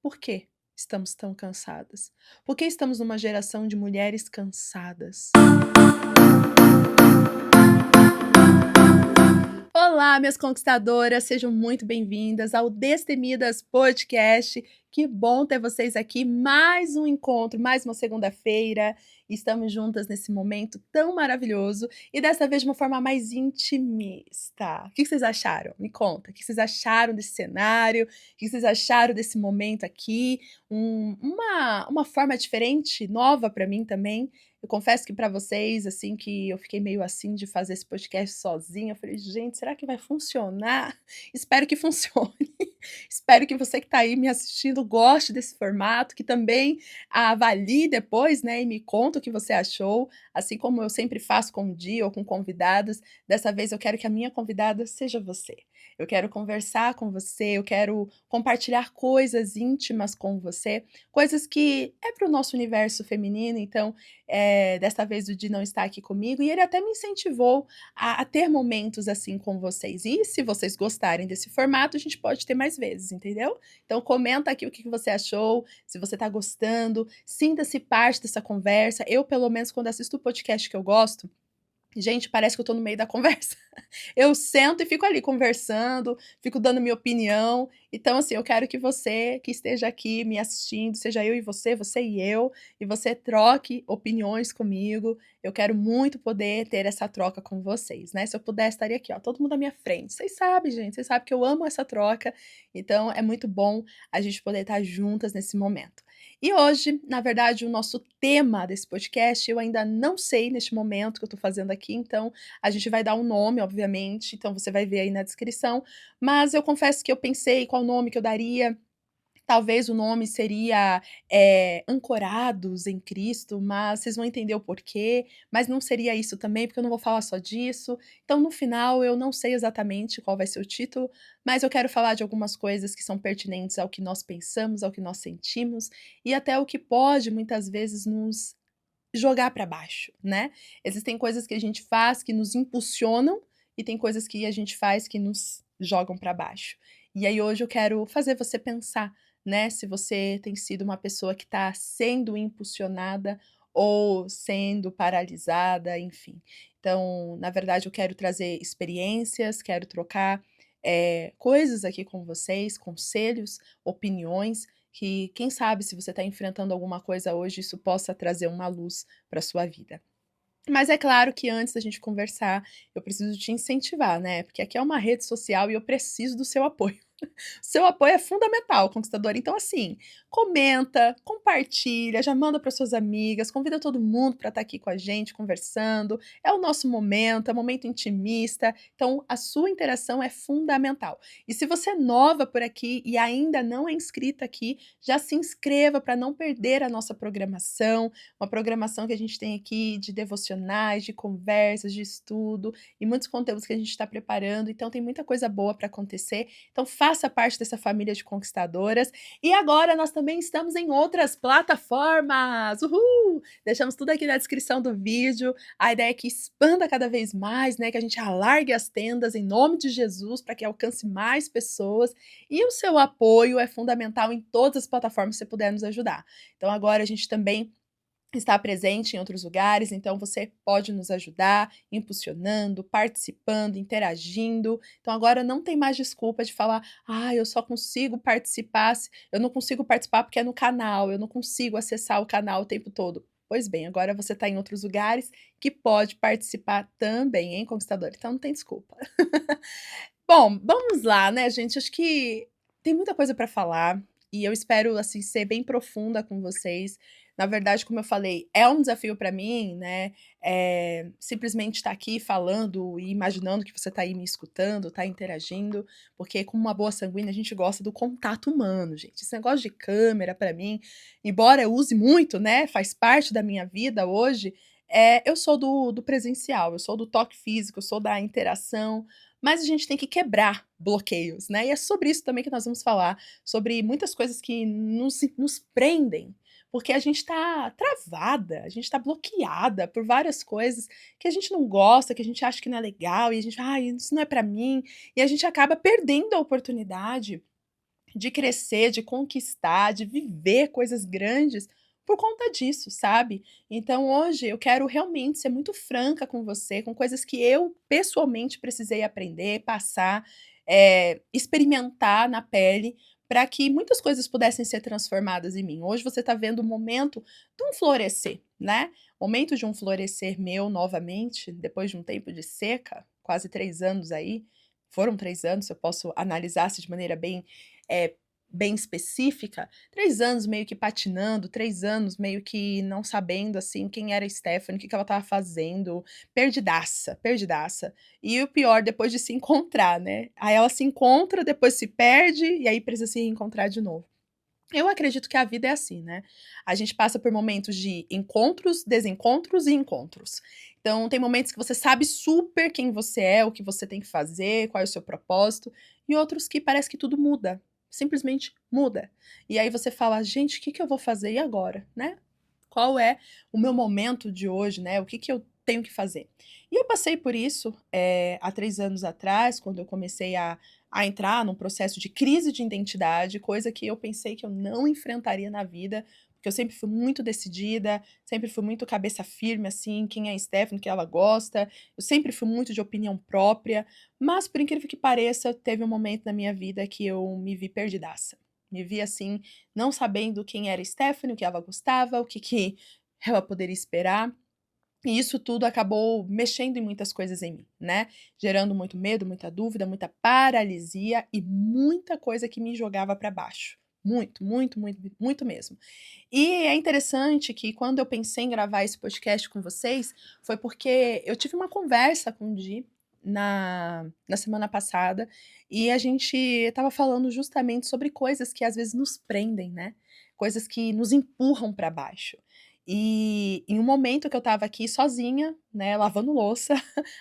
Por que estamos tão cansadas? Por que estamos numa geração de mulheres cansadas? Olá, minhas conquistadoras, sejam muito bem-vindas ao Destemidas Podcast. Que bom ter vocês aqui. Mais um encontro, mais uma segunda-feira. Estamos juntas nesse momento tão maravilhoso e dessa vez de uma forma mais intimista. O que vocês acharam? Me conta. O que vocês acharam desse cenário? O que vocês acharam desse momento aqui? Uma forma diferente, nova para mim também. Eu confesso que para vocês, assim, que eu fiquei meio assim de fazer esse podcast sozinha. Eu falei, gente, será que vai funcionar? Espero que funcione. Espero que você que está aí me assistindo goste desse formato, que também avalie depois, né, e me conta o que você achou, assim como eu sempre faço com o Di ou com convidados. Dessa vez eu quero que a minha convidada seja você. Eu quero conversar com você, eu quero compartilhar coisas íntimas com você, coisas que é para o nosso universo feminino, então dessa vez o Di não está aqui comigo e ele até me incentivou a ter momentos assim com vocês. E se vocês gostarem desse formato, a gente pode ter mais vezes, entendeu? Então comenta aqui o que você achou, se você está gostando, sinta-se parte dessa conversa. Eu, pelo menos, quando assisto o podcast que eu gosto, gente, parece que eu tô no meio da conversa. Eu sento e fico ali conversando, fico dando minha opinião. Então, assim, eu quero que você que esteja aqui me assistindo, seja eu e você e você troque opiniões comigo. Eu quero muito poder ter essa troca com vocês, né? Se eu pudesse, estaria aqui, ó, todo mundo à minha frente. Vocês sabem, gente, vocês sabem que eu amo essa troca. Então, é muito bom a gente poder estar juntas nesse momento. E hoje, na verdade, o nosso tema desse podcast, eu ainda não sei neste momento que eu estou fazendo aqui, então a gente vai dar um nome, obviamente, então você vai ver aí na descrição, mas eu confesso que eu pensei qual nome que eu daria. Talvez o nome seria, Ancorados em Cristo, mas vocês vão entender o porquê, mas não seria isso também, porque eu não vou falar só disso. Então, no final, eu não sei exatamente qual vai ser o título, mas eu quero falar de algumas coisas que são pertinentes ao que nós pensamos, ao que nós sentimos e até o que pode, muitas vezes, nos jogar para baixo, né. Existem coisas que a gente faz que nos impulsionam e tem coisas que a gente faz que nos jogam para baixo. E aí hoje eu quero fazer você pensar, né, se você tem sido uma pessoa que está sendo impulsionada ou sendo paralisada, enfim. Então, na verdade, eu quero trazer experiências, quero trocar, coisas aqui com vocês, conselhos, opiniões, que quem sabe se você está enfrentando alguma coisa hoje, isso possa trazer uma luz para sua vida. Mas é claro que antes da gente conversar, eu preciso te incentivar, né? Porque aqui é uma rede social e eu preciso do seu apoio. Seu apoio é fundamental, conquistador. Então, assim, comenta, compartilha, já manda para suas amigas, convida todo mundo para estar aqui com a gente conversando. É o nosso momento, é um momento intimista. Então, a sua interação é fundamental. E se você é nova por aqui e ainda não é inscrita aqui, já se inscreva para não perder a nossa programação, uma programação que a gente tem aqui de devocionais, de conversas, de estudo e muitos conteúdos que a gente está preparando. Então, tem muita coisa boa para acontecer. Então, faça parte dessa família de conquistadoras. E agora nós também estamos em outras plataformas. Uhul! Deixamos tudo aqui na descrição do vídeo. A ideia é que expanda cada vez mais, né? Que a gente alargue as tendas em nome de Jesus para que alcance mais pessoas. E o seu apoio é fundamental em todas as plataformas que você puder nos ajudar. Então, agora a gente também está presente em outros lugares, então você pode nos ajudar impulsionando, participando, interagindo. Então agora não tem mais desculpa de falar: "Ah, eu só consigo participar se eu não consigo participar porque é no canal, eu não consigo acessar o canal o tempo todo". Pois bem, agora você está em outros lugares que pode participar também, hein, conquistador, então não tem desculpa. Bom, vamos lá, né, gente, acho que tem muita coisa para falar, e eu espero, assim, ser bem profunda com vocês. Na verdade, como eu falei, é um desafio para mim, né, simplesmente estar aqui falando e imaginando que você está aí me escutando, está interagindo, porque como uma boa sanguínea a gente gosta do contato humano, gente. Esse negócio de câmera para mim, embora eu use muito, né, faz parte da minha vida hoje, eu sou do presencial, eu sou do toque físico, eu sou da interação, mas a gente tem que quebrar bloqueios, né, e é sobre isso também que nós vamos falar, sobre muitas coisas que nos prendem, porque a gente está travada, a gente está bloqueada por várias coisas que a gente não gosta, que a gente acha que não é legal, e a gente: "Ai, isso não é para mim", e a gente acaba perdendo a oportunidade de crescer, de conquistar, de viver coisas grandes por conta disso, sabe. Então hoje eu quero realmente ser muito franca com você, com coisas que eu pessoalmente precisei aprender, passar, experimentar na pele, para que muitas coisas pudessem ser transformadas em mim. Hoje você está vendo o momento de um florescer, né, momento de um florescer meu novamente, depois de um tempo de seca, quase 3 anos aí, foram 3 anos, eu posso analisar se de maneira bem, eh, bem específica, 3 anos meio que patinando, 3 anos meio que não sabendo, assim, quem era a Stephanie, o que que ela estava fazendo, perdidaça, perdidaça. E o pior, depois de se encontrar, né, aí ela se encontra, depois se perde, e aí precisa se reencontrar de novo. Eu acredito que a vida é assim, né, a gente passa por momentos de encontros, desencontros e encontros. Então tem momentos que você sabe super quem você é, o que você tem que fazer, qual é o seu propósito, e outros que parece que tudo muda, simplesmente muda. E aí você fala: "Gente, o que que eu vou fazer e agora?", né. Qual é o meu momento de hoje, né, o que que eu tenho que fazer. E eu passei por isso, há 3 anos atrás, quando eu comecei a entrar num processo de crise de identidade, coisa que eu pensei que eu não enfrentaria na vida, porque eu sempre fui muito decidida, sempre fui muito cabeça firme, assim, quem é a Stephanie, o que ela gosta, eu sempre fui muito de opinião própria, mas por incrível que pareça, teve um momento na minha vida que eu me vi perdidaça. Me vi assim, não sabendo quem era Stephanie, o que ela gostava, o que que ela poderia esperar. E isso tudo acabou mexendo em muitas coisas em mim, né, gerando muito medo, muita dúvida, muita paralisia e muita coisa que me jogava para baixo. Muito, muito, muito, muito mesmo. E é interessante que quando eu pensei em gravar esse podcast com vocês, foi porque eu tive uma conversa com o Di na semana passada, e a gente estava falando justamente sobre coisas que às vezes nos prendem, né, coisas que nos empurram para baixo. E em um momento que eu estava aqui sozinha, né, lavando louça,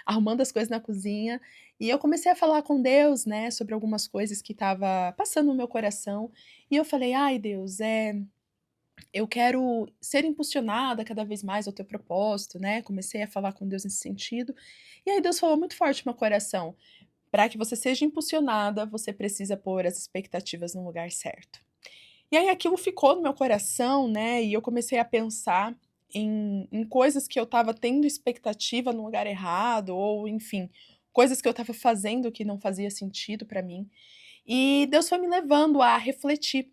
arrumando as coisas na cozinha, e eu comecei a falar com Deus, né, sobre algumas coisas que estava passando no meu coração, e eu falei: "Ai Deus, eu quero ser impulsionada cada vez mais ao teu propósito", né, comecei a falar com Deus nesse sentido, e aí Deus falou muito forte no meu coração: "Para que você seja impulsionada, você precisa pôr as expectativas no lugar certo". E aí aquilo ficou no meu coração, né, e eu comecei a pensar em coisas que eu estava tendo expectativa no lugar errado, ou enfim, coisas que eu estava fazendo que não fazia sentido para mim. E Deus foi me levando a refletir,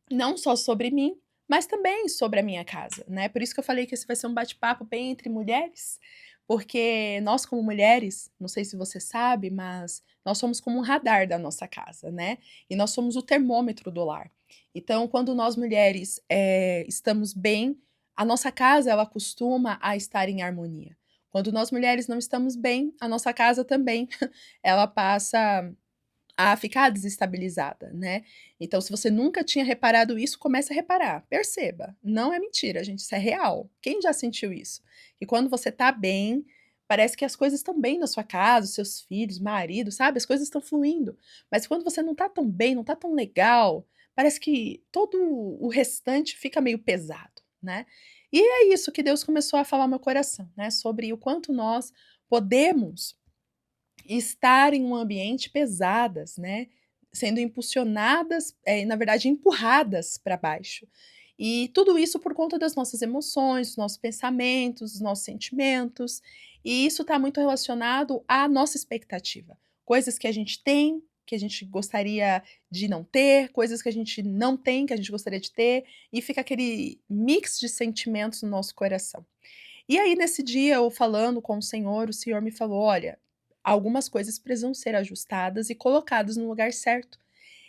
não só sobre mim, mas também sobre a minha casa, né. Por isso que eu falei que esse vai ser um bate-papo bem entre mulheres, porque nós como mulheres, não sei se você sabe, mas nós somos como um radar da nossa casa, né, e nós somos o termômetro do lar. Então quando nós mulheres, estamos bem, a nossa casa ela costuma a estar em harmonia. Quando nós mulheres não estamos bem, a nossa casa também, ela passa a ficar desestabilizada, né. Então se você nunca tinha reparado isso, comece a reparar, perceba, não é mentira gente, isso é real. Quem já sentiu isso? E quando você tá bem, parece que as coisas estão bem na sua casa, os seus filhos, marido, sabe, as coisas estão fluindo. Mas quando você não tá tão bem, não tá tão legal, parece que todo o restante fica meio pesado, né. E é isso que Deus começou a falar no meu coração, né, sobre o quanto nós podemos estar em um ambiente pesadas, né, sendo impulsionadas, na verdade empurradas para baixo. E tudo isso por conta das nossas emoções, dos nossos pensamentos, dos nossos sentimentos, e isso está muito relacionado à nossa expectativa. Coisas que a gente tem, que a gente gostaria de não ter, coisas que a gente não tem, que a gente gostaria de ter, e fica aquele mix de sentimentos no nosso coração. E aí nesse dia eu falando com o Senhor me falou: "Olha, algumas coisas precisam ser ajustadas e colocadas no lugar certo".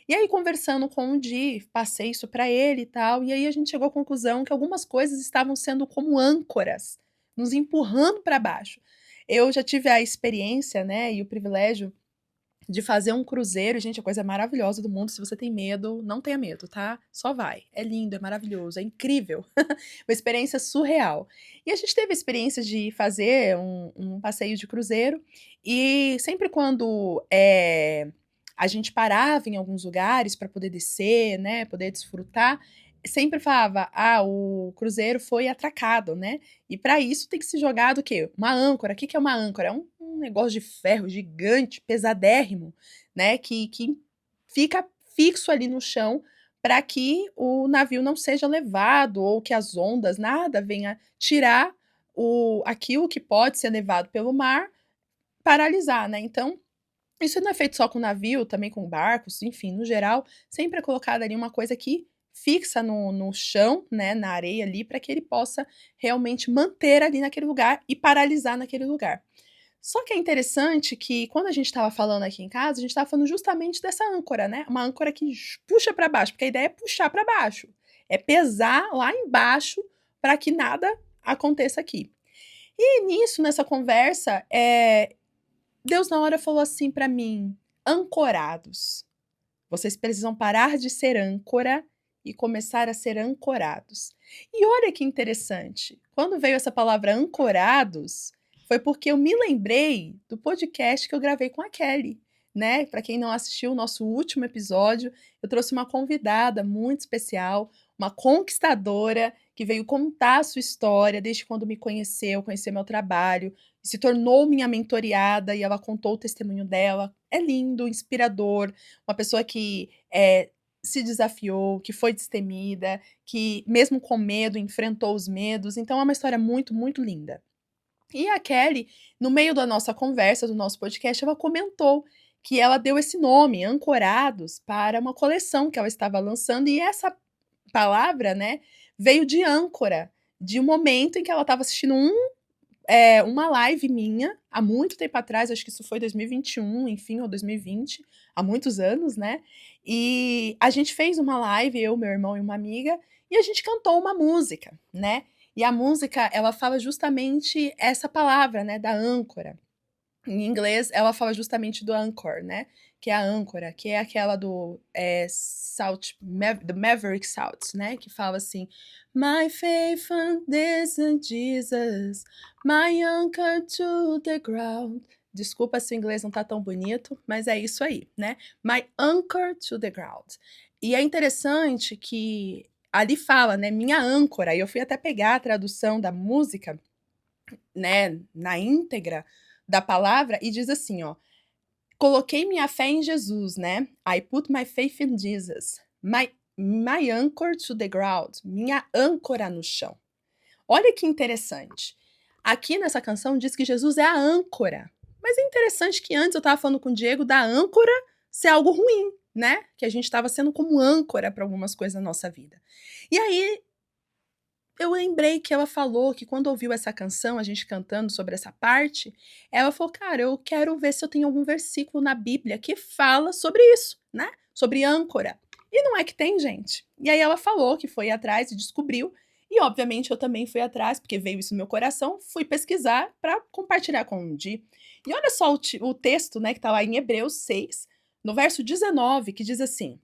E aí conversando com o Di, passei isso para ele e tal, e aí a gente chegou à conclusão que algumas coisas estavam sendo como âncoras, nos empurrando para baixo. Eu já tive a experiência, né, e o privilégio de fazer um cruzeiro, gente, a coisa maravilhosa do mundo, se você tem medo, não tenha medo, tá, só vai, é lindo, é maravilhoso, é incrível, uma experiência surreal. E a gente teve a experiência de fazer um passeio de cruzeiro, e sempre quando, a gente parava em alguns lugares para poder descer, né, poder desfrutar, sempre falava: "Ah, o cruzeiro foi atracado", né, e para isso tem que se jogar do quê? Uma âncora. O que que é uma âncora? É um negócio de ferro gigante, pesadérrimo, né, que fica fixo ali no chão para que o navio não seja levado ou que as ondas, nada venha tirar aquilo que pode ser levado pelo mar, paralisar, né? Então, isso não é feito só com navio, também com barcos, enfim, no geral, sempre é colocada ali uma coisa que fixa no chão, né, na areia ali, para que ele possa realmente manter ali naquele lugar e paralisar naquele lugar. Só que é interessante que quando a gente estava falando aqui em casa, a gente estava falando justamente dessa âncora, né? Uma âncora que puxa para baixo, porque a ideia é puxar para baixo, é pesar lá embaixo para que nada aconteça aqui. E nisso, nessa conversa, Deus na hora falou assim para mim: ancorados. Vocês precisam parar de ser âncora e começar a ser ancorados. E olha que interessante. Quando veio essa palavra ancorados, foi porque eu me lembrei do podcast que eu gravei com a Kelly, né? Para quem não assistiu o nosso último episódio, eu trouxe uma convidada muito especial, uma conquistadora que veio contar a sua história desde quando me conheceu, conheceu meu trabalho, se tornou minha mentoriada e ela contou o testemunho dela. É lindo, inspirador, uma pessoa que se desafiou, que foi destemida, que mesmo com medo enfrentou os medos. Então é uma história muito, muito linda. E a Kelly, no meio da nossa conversa, do nosso podcast, ela comentou que ela deu esse nome, Ancorados, para uma coleção que ela estava lançando, e essa palavra, né, veio de âncora, de um momento em que ela estava assistindo uma live minha, há muito tempo atrás, acho que isso foi 2021, enfim, ou 2020, há muitos anos, né? E a gente fez uma live, eu, meu irmão e uma amiga, e a gente cantou uma música, né? E a música, ela fala justamente essa palavra, né, da âncora. Em inglês, ela fala justamente do anchor, né? Que é a âncora, que é aquela do do Maverick Salt, né? Que fala assim: My faith is in Jesus, my anchor to the ground. Desculpa se o inglês não tá tão bonito, mas é isso aí, né? My anchor to the ground. E é interessante que ali fala, né? Minha âncora. E eu fui até pegar a tradução da música, né? Na íntegra da palavra, e diz assim, ó: coloquei minha fé em Jesus, né? I put my faith in Jesus. My anchor to the ground. Minha âncora no chão. Olha que interessante. Aqui nessa canção diz que Jesus é a âncora. Mas é interessante que antes eu estava falando com o Diego da âncora ser algo ruim, né? Que a gente estava sendo como âncora para algumas coisas na nossa vida. E aí eu lembrei que ela falou que quando ouviu essa canção, a gente cantando sobre essa parte, ela falou: cara, eu quero ver se eu tenho algum versículo na Bíblia que fala sobre isso, né? Sobre âncora. E não é que tem, gente. E aí ela falou que foi atrás e descobriu. E obviamente eu também fui atrás, porque veio isso no meu coração, fui pesquisar para compartilhar com o Di. E olha só o texto, né, que tá lá em Hebreus 6, no verso 19, que diz assim: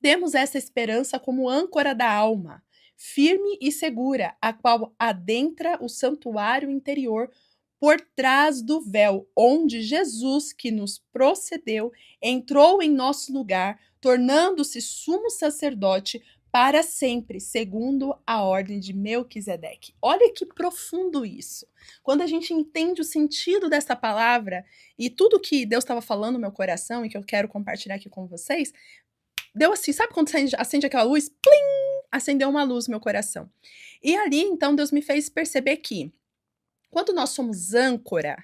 temos essa esperança como âncora da alma, firme e segura, a qual adentra o santuário interior por trás do véu, onde Jesus, que nos procedeu, entrou em nosso lugar, tornando-se sumo sacerdote para sempre, segundo a ordem de Melquisedeque. Olha que profundo isso. Quando a gente entende o sentido dessa palavra e tudo que Deus estava falando no meu coração e que eu quero compartilhar aqui com vocês, deu assim, sabe quando você acende aquela luz? Plim! Acendeu uma luz no meu coração. E ali, então, Deus me fez perceber que, quando nós somos âncora,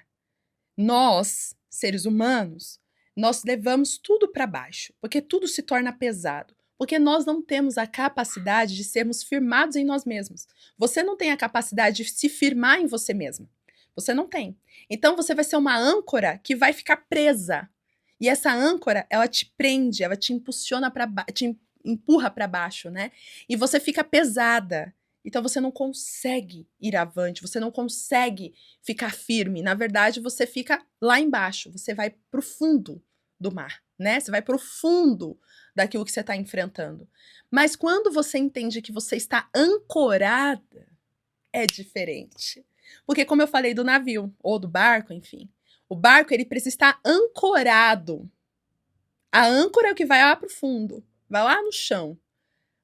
nós, seres humanos, nós levamos tudo para baixo, porque tudo se torna pesado. Porque nós não temos a capacidade de sermos firmados em nós mesmos. Você não tem a capacidade de se firmar em você mesmo. Você não tem. Então você vai ser uma âncora que vai ficar presa. E essa âncora, ela te prende, ela te impulsiona para te empurra para baixo, né? E você fica pesada. Então você não consegue ir avante, você não consegue ficar firme. Na verdade, você fica lá embaixo, você vai pro fundo do mar, né? Você vai pro fundo daquilo que você está enfrentando. Mas quando você entende que você está ancorada, é diferente. Porque como eu falei do navio, ou do barco, enfim, o barco ele precisa estar ancorado. A âncora é o que vai lá pro fundo, vai lá no chão.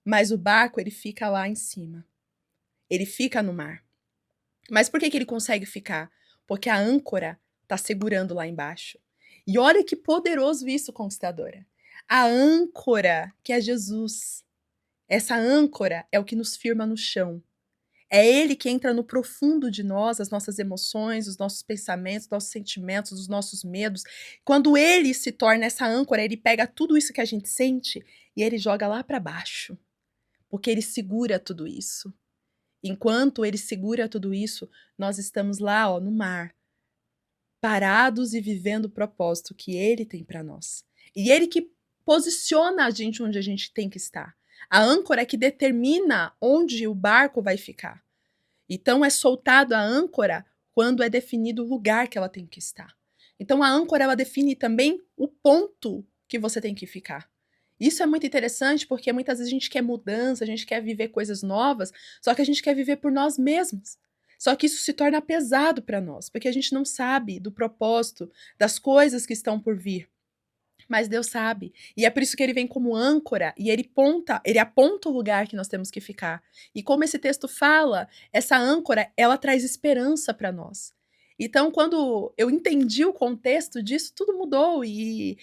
Mas o barco ele fica lá em cima. Ele fica no mar. Mas por que ele consegue ficar? Porque a âncora está segurando lá embaixo. E olha que poderoso isso, conquistadora. A âncora, que é Jesus. Essa âncora é o que nos firma no chão. É ele que entra no profundo de nós, as nossas emoções, os nossos pensamentos, nossos sentimentos, os nossos medos. Quando ele se torna essa âncora, ele pega tudo isso que a gente sente e ele joga lá para baixo, porque ele segura tudo isso. Enquanto ele segura tudo isso, nós estamos lá, ó, no mar, parados e vivendo o propósito que ele tem para nós. E ele que posiciona a gente onde a gente tem que estar. A âncora é que determina onde o barco vai ficar. Então é soltado a âncora quando é definido o lugar que ela tem que estar. Então a âncora ela define também o ponto que você tem que ficar. Isso é muito interessante porque muitas vezes a gente quer mudança, a gente quer viver coisas novas, só que a gente quer viver por nós mesmos. Só que isso se torna pesado para nós, porque a gente não sabe do propósito, das coisas que estão por vir. Mas Deus sabe. E é por isso que ele vem como âncora e ele aponta o lugar que nós temos que ficar. E como esse texto fala, essa âncora, ela traz esperança para nós. Então, quando eu entendi o contexto disso, tudo mudou. E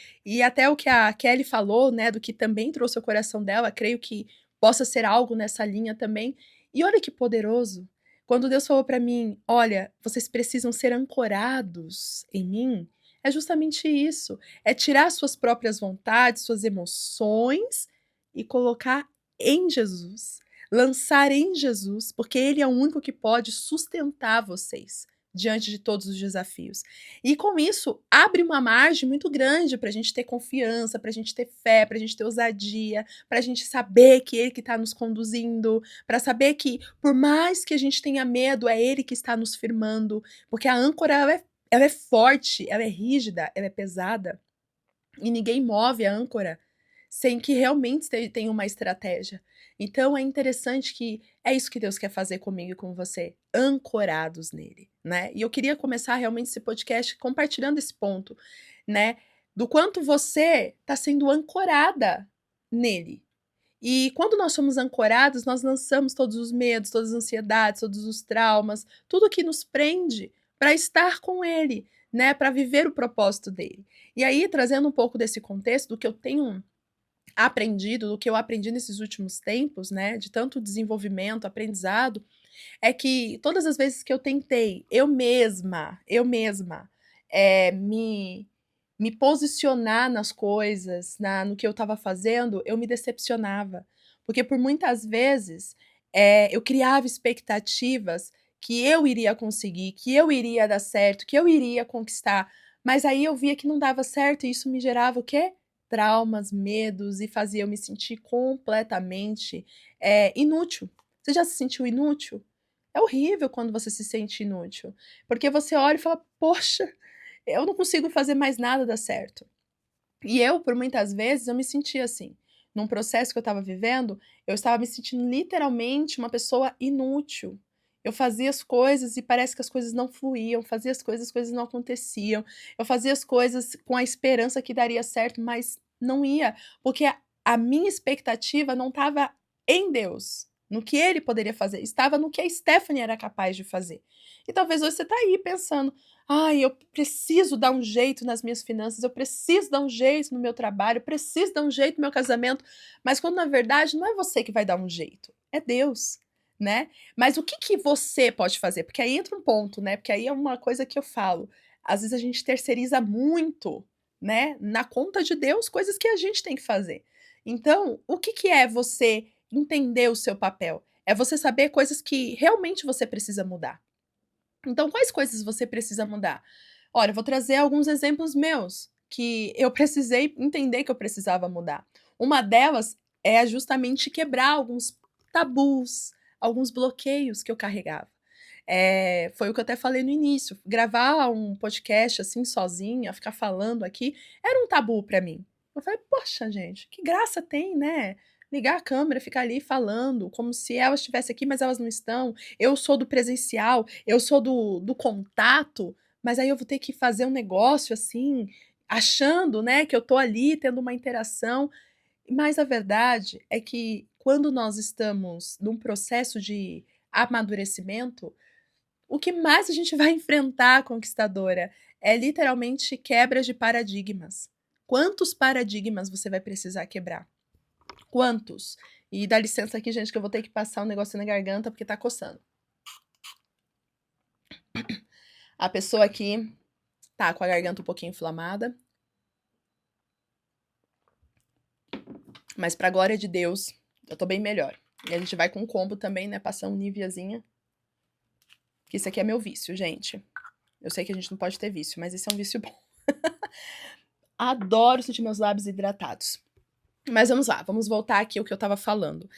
até o que a Kelly falou, né, do que também trouxe o coração dela, creio que possa ser algo nessa linha também. E olha que poderoso. Quando Deus falou para mim, olha, vocês precisam ser ancorados em mim, é justamente isso. É tirar suas próprias vontades, suas emoções e colocar em Jesus. Lançar em Jesus, porque Ele é o único que pode sustentar vocês diante de todos os desafios. E com isso, abre uma margem muito grande para a gente ter confiança, para a gente ter fé, para a gente ter ousadia, para a gente saber que Ele que está nos conduzindo, para saber que, por mais que a gente tenha medo, é Ele que está nos firmando, porque a âncora ela é forte, ela é rígida, ela é pesada. E ninguém move a âncora sem que realmente tenha uma estratégia. Então é interessante que é isso que Deus quer fazer comigo e com você, ancorados nele, né? E eu queria começar realmente esse podcast compartilhando esse ponto, né? Do quanto você está sendo ancorada nele. E quando nós somos ancorados, nós lançamos todos os medos, todas as ansiedades, todos os traumas, tudo que nos prende para estar com ele, né, para viver o propósito dele. E aí, trazendo um pouco desse contexto do que eu tenho aprendido, do que eu aprendi nesses últimos tempos, né, de tanto desenvolvimento, aprendizado, é que todas as vezes que eu tentei, eu mesma, me posicionar nas coisas, no que eu estava fazendo, eu me decepcionava. Porque por muitas vezes eu criava expectativas que eu iria conseguir, que eu iria dar certo, que eu iria conquistar. Mas aí eu via que não dava certo e isso me gerava o quê? Traumas, medos e fazia eu me sentir completamente inútil. Você já se sentiu inútil? É horrível quando você se sente inútil, porque você olha e fala: "Poxa, eu não consigo fazer mais nada dar certo". E eu, por muitas vezes, eu me sentia assim. Num processo que eu estava vivendo, eu estava me sentindo literalmente uma pessoa inútil. Eu fazia as coisas e parece que as coisas não fluíam, fazia as coisas não aconteciam. Eu fazia as coisas com a esperança que daria certo, mas não ia, porque a minha expectativa não estava em Deus, no que ele poderia fazer, estava no que a Stephanie era capaz de fazer. E talvez hoje você está aí pensando: "Ai, eu preciso dar um jeito nas minhas finanças, eu preciso dar um jeito no meu trabalho, eu preciso dar um jeito no meu casamento", mas quando na verdade não é você que vai dar um jeito, é Deus, né. Mas o que que você pode fazer? Porque aí entra um ponto, né, porque aí é uma coisa que eu falo, às vezes a gente terceiriza muito, né, na conta de Deus, coisas que a gente tem que fazer. Então, o que que é você entender o seu papel? É você saber coisas que realmente você precisa mudar. Então, quais coisas você precisa mudar? Olha, eu vou trazer alguns exemplos meus, que eu precisei entender que eu precisava mudar. Uma delas é justamente quebrar alguns tabus, alguns bloqueios que eu carregava. Foi o que eu até falei no início, gravar um podcast, assim, sozinha, ficar falando aqui, era um tabu para mim. Eu falei: "Poxa, gente, que graça tem, né, ligar a câmera, ficar ali falando, como se elas estivessem aqui, mas elas não estão. Eu sou do presencial, eu sou do contato, mas aí eu vou ter que fazer um negócio, assim, achando, né, que eu tô ali tendo uma interação". Mas a verdade é que quando nós estamos num processo de amadurecimento, o que mais a gente vai enfrentar, conquistadora, é literalmente quebras de paradigmas. Quantos paradigmas você vai precisar quebrar? Quantos? E dá licença aqui, gente, que eu vou ter que passar um negócio na garganta porque tá coçando. A pessoa aqui tá com a garganta um pouquinho inflamada. Mas pra glória de Deus, eu tô bem melhor. E a gente vai com um combo também, né? Passar um Niveazinha. Que isso aqui é meu vício, gente. Eu sei que a gente não pode ter vício, mas esse é um vício bom. Adoro sentir meus lábios hidratados. Mas vamos lá, vamos voltar aqui ao que eu tava falando.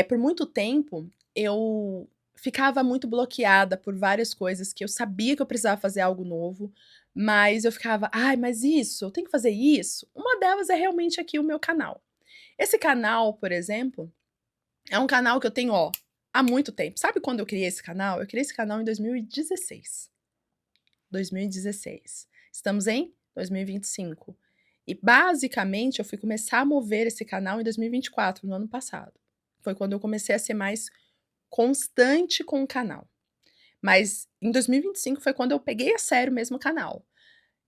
Por muito tempo, eu ficava muito bloqueada por várias coisas que eu sabia que eu precisava fazer algo novo, mas eu ficava, ai, mas isso, eu tenho que fazer isso. Uma delas é realmente aqui o meu canal. Esse canal, por exemplo, é um canal que eu tenho, ó, há muito tempo. Sabe quando eu criei esse canal? Eu criei esse canal em 2016. 2016. Estamos em 2025. E basicamente eu fui começar a mover esse canal em 2024, no ano passado. Foi quando eu comecei a ser mais constante com o canal. Mas em 2025 foi quando eu peguei a sério mesmo o canal.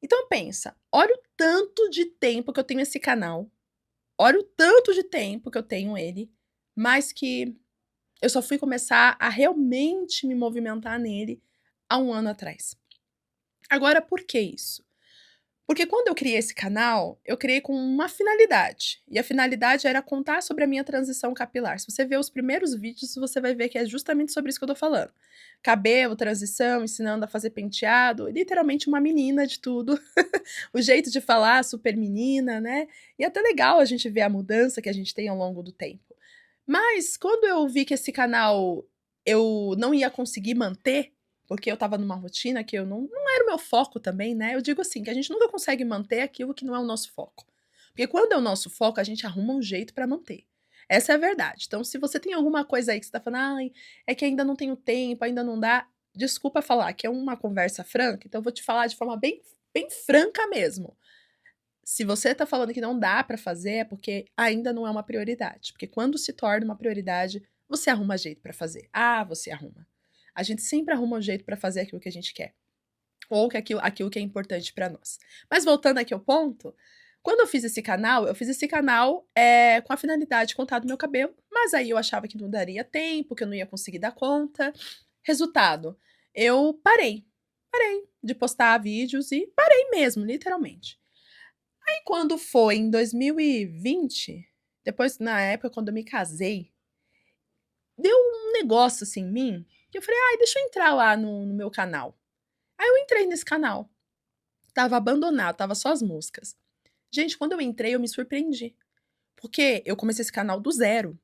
Então pensa, olha o tanto de tempo que eu tenho esse canal. Olha o tanto de tempo que eu tenho ele, mas que eu só fui começar a realmente me movimentar nele há um ano atrás. Agora, por que isso? Porque quando eu criei esse canal, eu criei com uma finalidade. E a finalidade era contar sobre a minha transição capilar. Se você ver os primeiros vídeos, você vai ver que é justamente sobre isso que eu tô falando. Cabelo, transição, ensinando a fazer penteado, literalmente uma menina de tudo. O jeito de falar, super menina, né? E é até legal a gente ver a mudança que a gente tem ao longo do tempo. Mas quando eu vi que esse canal eu não ia conseguir manter, porque eu estava numa rotina que eu não era o meu foco também, né? Eu digo assim, que a gente nunca consegue manter aquilo que não é o nosso foco. Porque quando é o nosso foco, a gente arruma um jeito para manter. Essa é a verdade. Então, se você tem alguma coisa aí que você tá falando, ai, é que ainda não tenho tempo, ainda não dá, desculpa falar, que é uma conversa franca, então eu vou te falar de forma bem franca mesmo. Se você tá falando que não dá pra fazer, é porque ainda não é uma prioridade. Porque quando se torna uma prioridade, você arruma jeito pra fazer. Ah, você arruma. A gente sempre arruma um jeito pra fazer aquilo que a gente quer. Ou que aquilo que é importante pra nós. Mas voltando aqui ao ponto, quando eu fiz esse canal com a finalidade de contar do meu cabelo, mas aí eu achava que não daria tempo, que eu não ia conseguir dar conta. Resultado, eu parei. Parei de postar vídeos e parei mesmo, literalmente. Aí quando foi em 2020, depois na época quando eu me casei, deu um negócio assim em mim, que eu falei: "Ai, deixa eu entrar lá no meu canal". Aí eu entrei nesse canal. Tava abandonado, tava só as músicas. Gente, quando eu entrei eu me surpreendi, porque eu comecei esse canal do zero,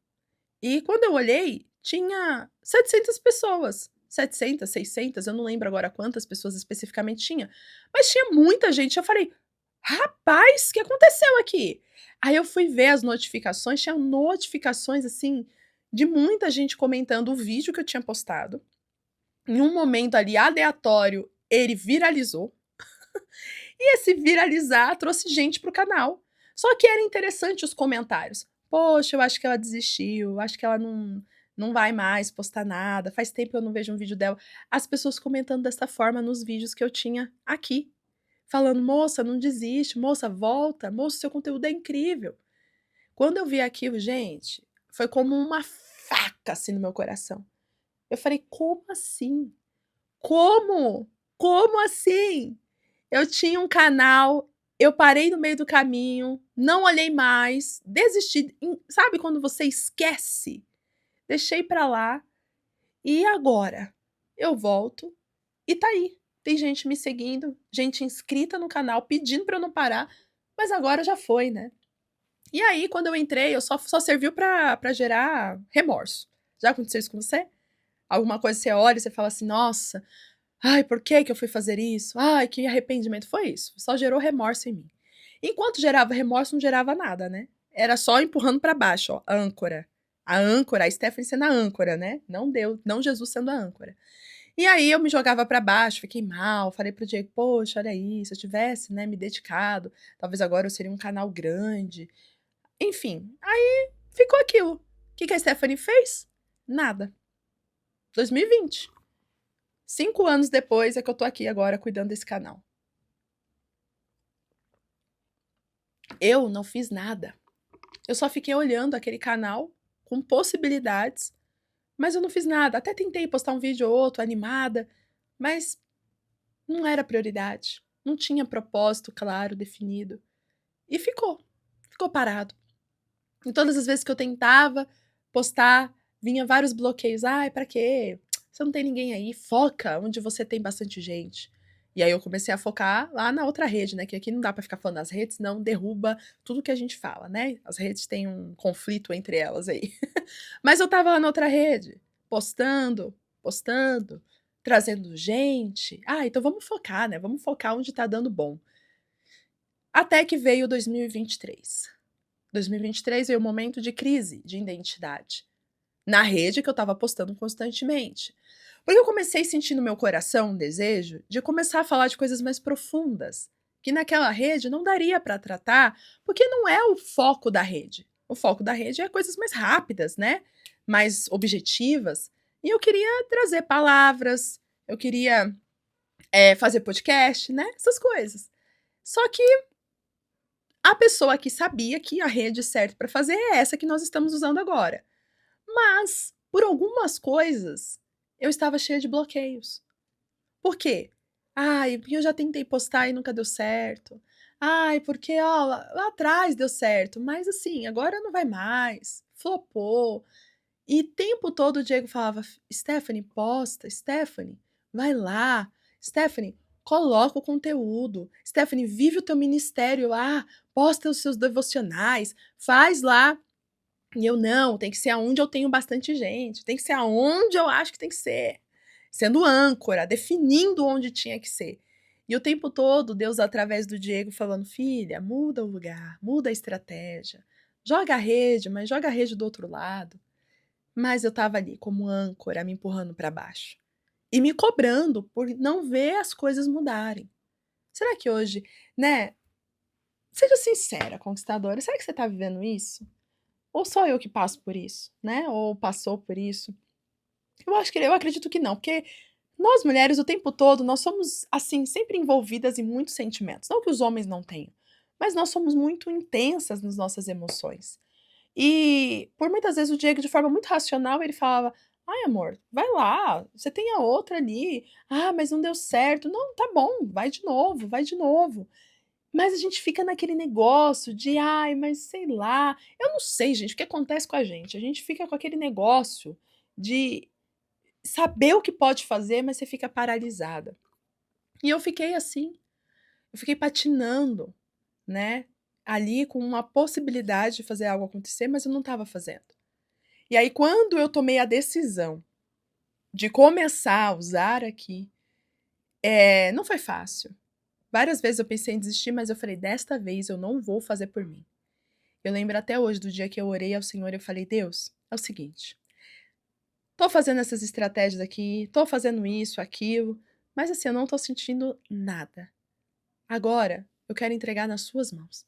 e quando eu olhei, tinha 700 pessoas. 700, 600, eu não lembro agora quantas pessoas especificamente tinha, mas tinha muita gente. Eu falei: "Rapaz, o que aconteceu aqui?". Aí eu fui ver as notificações, tinha notificações, assim, de muita gente comentando o vídeo que eu tinha postado. Em um momento ali aleatório, ele viralizou. E esse viralizar trouxe gente pro canal. Só que era interessante os comentários. "Poxa, eu acho que ela desistiu, acho que ela não vai mais postar nada, faz tempo que eu não vejo um vídeo dela". As pessoas comentando dessa forma nos vídeos que eu tinha aqui. Falando: "Moça, não desiste, moça, volta, moça, seu conteúdo é incrível". Quando eu vi aquilo, gente, foi como uma faca, assim, no meu coração. Eu falei: "Como assim? Como? Como assim?". Eu tinha um canal, eu parei no meio do caminho, não olhei mais, desisti, sabe quando você esquece? Deixei pra lá, e agora? Eu volto e tá aí. Tem gente me seguindo, gente inscrita no canal, pedindo pra eu não parar, mas agora já foi, né. E aí, quando eu entrei, eu só serviu pra gerar remorso. Já aconteceu isso com você? Alguma coisa você olha e você fala assim: "Nossa, ai, por que que eu fui fazer isso? Ai, que arrependimento". Foi isso, só gerou remorso em mim. Enquanto gerava remorso, não gerava nada, né. Era só empurrando pra baixo, ó, âncora. A âncora, a Stephanie sendo a âncora, né, não Deus, não Jesus sendo a âncora. E aí eu me jogava pra baixo, fiquei mal, falei para o Diego: "Poxa, olha aí, se eu tivesse, né, me dedicado, talvez agora eu seria um canal grande". Enfim, aí ficou aquilo. O que que a Stephanie fez? Nada. 2020. 5 anos depois é que eu tô aqui agora cuidando desse canal. Eu não fiz nada. Eu só fiquei olhando aquele canal com possibilidades, mas eu não fiz nada. Até tentei postar um vídeo ou outro animada, mas não era prioridade. Não tinha propósito claro, definido. E ficou parado. E todas as vezes que eu tentava postar, vinha vários bloqueios. Ai, pra quê? Você não tem ninguém aí. Foca onde você tem bastante gente. E aí eu comecei a focar lá na outra rede, né? Que aqui não dá pra ficar falando das redes, não derruba tudo que a gente fala, né? As redes têm um conflito entre elas aí. Mas eu tava lá na outra rede, postando, trazendo gente. Ah, então vamos focar, né? Vamos focar onde tá dando bom. Até que veio 2023. 2023 veio um momento de crise de identidade. Na rede que eu estava postando constantemente. Porque eu comecei a sentir no meu coração um desejo de começar a falar de coisas mais profundas, que naquela rede não daria para tratar, porque não é o foco da rede. O foco da rede é coisas mais rápidas, né? Mais objetivas. E eu queria trazer palavras, eu queria fazer podcast, né? Essas coisas. Só que a pessoa que sabia que a rede certa para fazer é essa que nós estamos usando agora. Mas, por algumas coisas, eu estava cheia de bloqueios. Por quê? Ai, porque eu já tentei postar e nunca deu certo. Ai, porque ó, lá atrás deu certo, mas assim, agora não vai mais. Flopou. E tempo todo o Diego falava: Stephanie, posta, Stephanie, vai lá, Stephanie, coloca o conteúdo, Stephanie, vive o teu ministério lá, posta os seus devocionais, faz lá. E eu não, tem que ser aonde eu tenho bastante gente, tem que ser aonde eu acho que tem que ser. Sendo âncora, definindo onde tinha que ser. E o tempo todo, Deus, através do Diego, falando: filha, muda o lugar, muda a estratégia, joga a rede, mas joga a rede do outro lado. Mas eu estava ali como âncora, me empurrando para baixo. E me cobrando por não ver as coisas mudarem. Será que hoje, né? Seja sincera, conquistadora, será que você está vivendo isso? Ou só eu que passo por isso, né? Ou passou por isso? Eu acredito que não, porque nós mulheres o tempo todo nós somos assim sempre envolvidas em muitos sentimentos. Não que os homens não tenham, mas nós somos muito intensas nas nossas emoções. E por muitas vezes o Diego, de forma muito racional, ele falava: ai, amor, vai lá, você tem a outra ali. Ah, mas não deu certo. Não, tá bom, vai de novo, vai de novo. Mas a gente fica naquele negócio de, ai, mas sei lá. Eu não sei, gente, o que acontece com a gente. A gente fica com aquele negócio de saber o que pode fazer, mas você fica paralisada. E eu fiquei assim, eu fiquei patinando, né? Ali com uma possibilidade de fazer algo acontecer, mas eu não estava fazendo. E aí, quando eu tomei a decisão de começar a usar aqui, não foi fácil. Várias vezes eu pensei em desistir, mas eu falei: desta vez eu não vou fazer por mim. Eu lembro até hoje do dia que eu orei ao Senhor e eu falei: Deus, é o seguinte, tô fazendo essas estratégias aqui, tô fazendo isso, aquilo, mas assim, eu não tô sentindo nada. Agora, eu quero entregar nas suas mãos.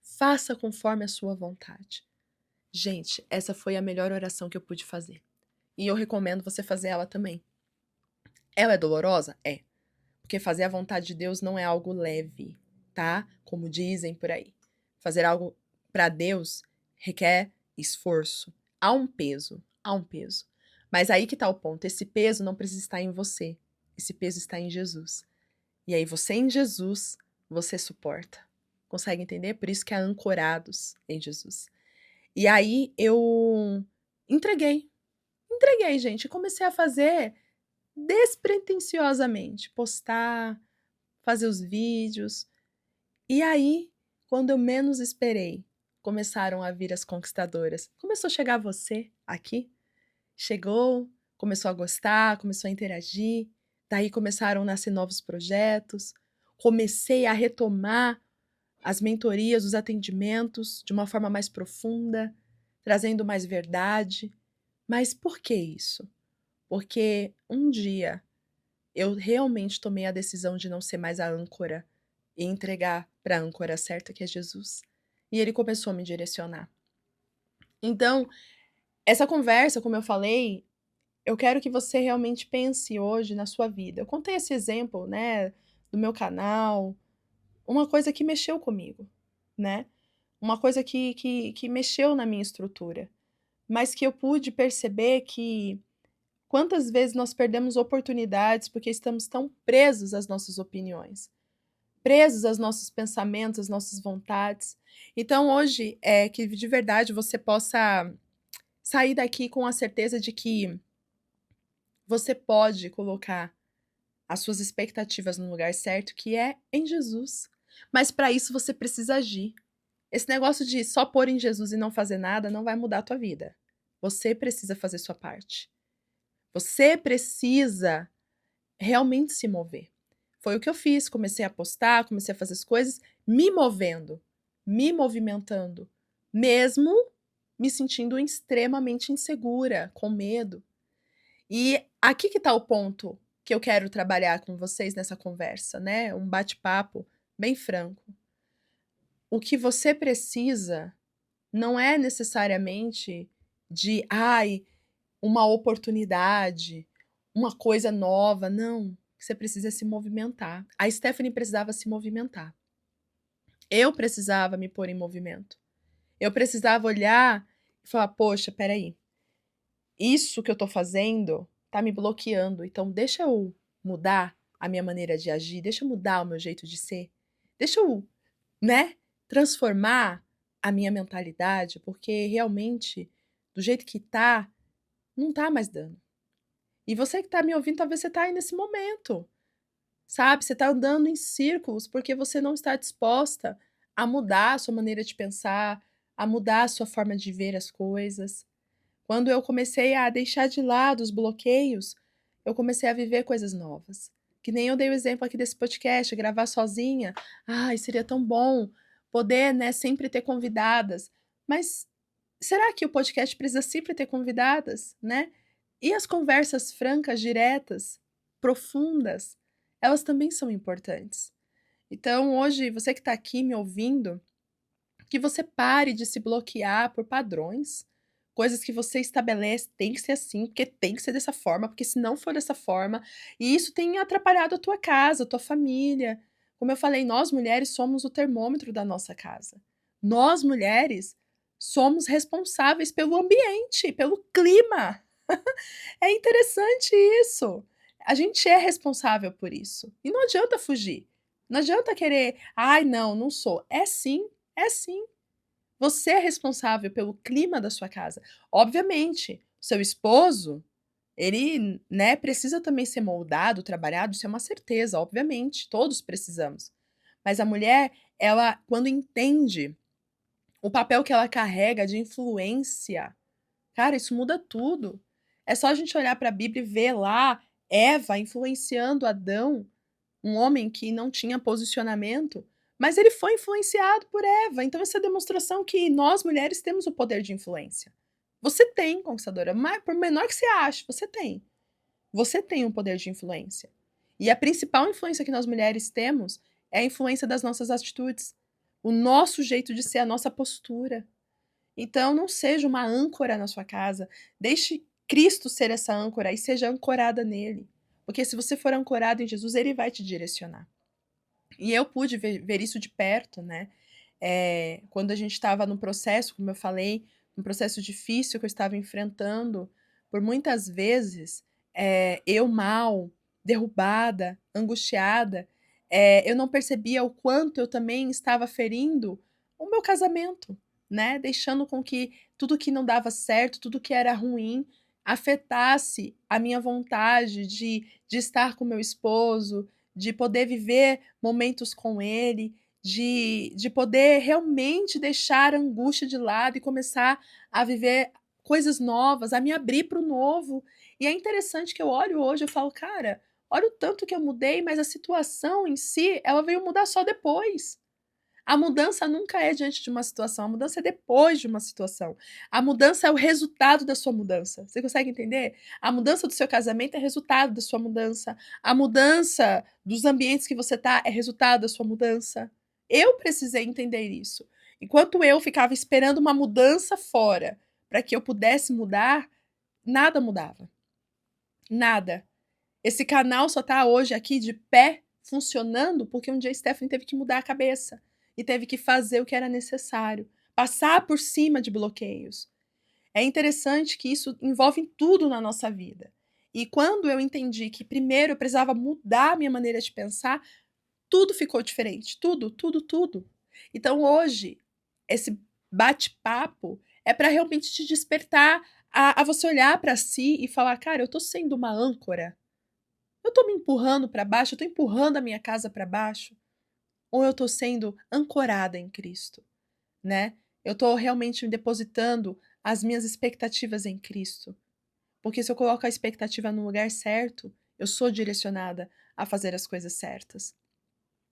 Faça conforme a sua vontade. Gente, essa foi a melhor oração que eu pude fazer. E eu recomendo você fazer ela também. Ela é dolorosa? É. Porque fazer a vontade de Deus não é algo leve, tá? Como dizem por aí. Fazer algo para Deus requer esforço. Há um peso, há um peso. Mas aí que tá o ponto. Esse peso não precisa estar em você. Esse peso está em Jesus. E aí você em Jesus, você suporta. Consegue entender? Por isso que é ancorados em Jesus. E aí eu entreguei. Entreguei, gente. E comecei a fazer despretensiosamente. Postar, fazer os vídeos. E aí, quando eu menos esperei, começaram a vir as conquistadoras. Começou a chegar você aqui. Chegou, começou a gostar, começou a interagir. Daí começaram a nascer novos projetos. Comecei a retomar as mentorias, os atendimentos de uma forma mais profunda, trazendo mais verdade. Mas por que isso? Porque um dia eu realmente tomei a decisão de não ser mais a âncora e entregar para a âncora certa, que é Jesus. E ele começou a me direcionar. Então, essa conversa, como eu falei, eu quero que você realmente pense hoje na sua vida. Eu contei esse exemplo, né, do meu canal, uma coisa que mexeu comigo, né? uma coisa que mexeu na minha estrutura, mas que eu pude perceber que quantas vezes nós perdemos oportunidades porque estamos tão presos às nossas opiniões, presos aos nossos pensamentos, às nossas vontades. Então hoje, que de verdade você possa sair daqui com a certeza de que você pode colocar as suas expectativas no lugar certo, que é em Jesus. Mas para isso você precisa agir. Esse negócio de só pôr em Jesus e não fazer nada não vai mudar a tua vida. Você precisa fazer sua parte. Você precisa realmente se mover. Foi o que eu fiz, comecei a postar, comecei a fazer as coisas, me movendo, me movimentando, mesmo me sentindo extremamente insegura, com medo. E aqui que tá o ponto que eu quero trabalhar com vocês nessa conversa, né? Um bate-papo bem franco. O que você precisa não é necessariamente de, ai, uma oportunidade, uma coisa nova, não. Você precisa se movimentar. A Stephanie precisava se movimentar. Eu precisava me pôr em movimento. Eu precisava olhar e falar: poxa, peraí, isso que eu tô fazendo tá me bloqueando, então deixa eu mudar a minha maneira de agir, deixa eu mudar o meu jeito de ser, deixa eu, né, transformar a minha mentalidade, porque realmente, do jeito que tá, não tá mais dando. E você que tá me ouvindo, talvez você tá aí nesse momento, sabe? Você tá andando em círculos porque você não está disposta a mudar a sua maneira de pensar, a mudar a sua forma de ver as coisas. Quando eu comecei a deixar de lado os bloqueios, eu comecei a viver coisas novas. Que nem eu dei o exemplo aqui desse podcast, gravar sozinha. Ai, seria tão bom poder, né, sempre ter convidadas. Mas será que o podcast precisa sempre ter convidadas, né? E as conversas francas, diretas, profundas, elas também são importantes. Então, hoje, você que está aqui me ouvindo, que você pare de se bloquear por padrões, coisas que você estabelece, tem que ser assim, porque tem que ser dessa forma, porque se não for dessa forma, e isso tem atrapalhado a tua casa, a tua família. Como eu falei, nós mulheres somos o termômetro da nossa casa. Nós mulheres somos responsáveis pelo ambiente, pelo clima. É interessante isso. A gente é responsável por isso. E não adianta fugir. Não adianta querer, ai, não, não sou. É sim, é sim. Você é responsável pelo clima da sua casa. Obviamente, seu esposo, ele, né, precisa também ser moldado, trabalhado, isso é uma certeza, obviamente, todos precisamos. Mas a mulher, ela, quando entende o papel que ela carrega de influência, cara, isso muda tudo. É só a gente olhar para a Bíblia e ver lá Eva influenciando Adão, um homem que não tinha posicionamento, mas ele foi influenciado por Eva. Então, essa é a demonstração que nós mulheres temos o poder de influência. Você tem, conquistadora, mas por menor que você ache, você tem. Você tem um poder de influência. E a principal influência que nós mulheres temos é a influência das nossas atitudes, o nosso jeito de ser, a nossa postura. Então, não seja uma âncora na sua casa. Deixe Cristo ser essa âncora e seja ancorada nele. Porque se você for ancorado em Jesus, ele vai te direcionar. E eu pude ver isso de perto, né? Quando a gente estava no processo, como eu falei, um processo difícil que eu estava enfrentando, por muitas vezes, eu mal, derrubada, angustiada, eu não percebia o quanto eu também estava ferindo o meu casamento, né? Deixando com que tudo que não dava certo, tudo que era ruim, afetasse a minha vontade de estar com meu esposo, de poder viver momentos com ele, de poder realmente deixar a angústia de lado e começar a viver coisas novas, a me abrir para o novo. E é interessante que eu olho hoje, eu falo, cara, olha o tanto que eu mudei, mas a situação em si, ela veio mudar só depois. A mudança nunca é diante de uma situação, a mudança é depois de uma situação. A mudança é o resultado da sua mudança. Você consegue entender? A mudança do seu casamento é resultado da sua mudança. A mudança dos ambientes que você tá é resultado da sua mudança. Eu precisei entender isso. Enquanto eu ficava esperando uma mudança fora para que eu pudesse mudar, nada mudava. Nada. Esse canal só tá hoje aqui de pé, funcionando, porque um dia a Stephanie teve que mudar a cabeça. e teve que fazer o que era necessário, passar por cima de bloqueios. É interessante que isso envolve em tudo na nossa vida. E quando eu entendi que primeiro eu precisava mudar a minha maneira de pensar, tudo ficou diferente, tudo, tudo, tudo. Então hoje, esse bate-papo é para realmente te despertar a você olhar para si e falar: "Cara, eu tô sendo uma âncora? Eu tô me empurrando para baixo? Eu tô empurrando a minha casa para baixo? Ou eu tô sendo ancorada em Cristo?", né? Eu tô realmente depositando as minhas expectativas em Cristo. Porque se eu coloco a expectativa no lugar certo, eu sou direcionada a fazer as coisas certas.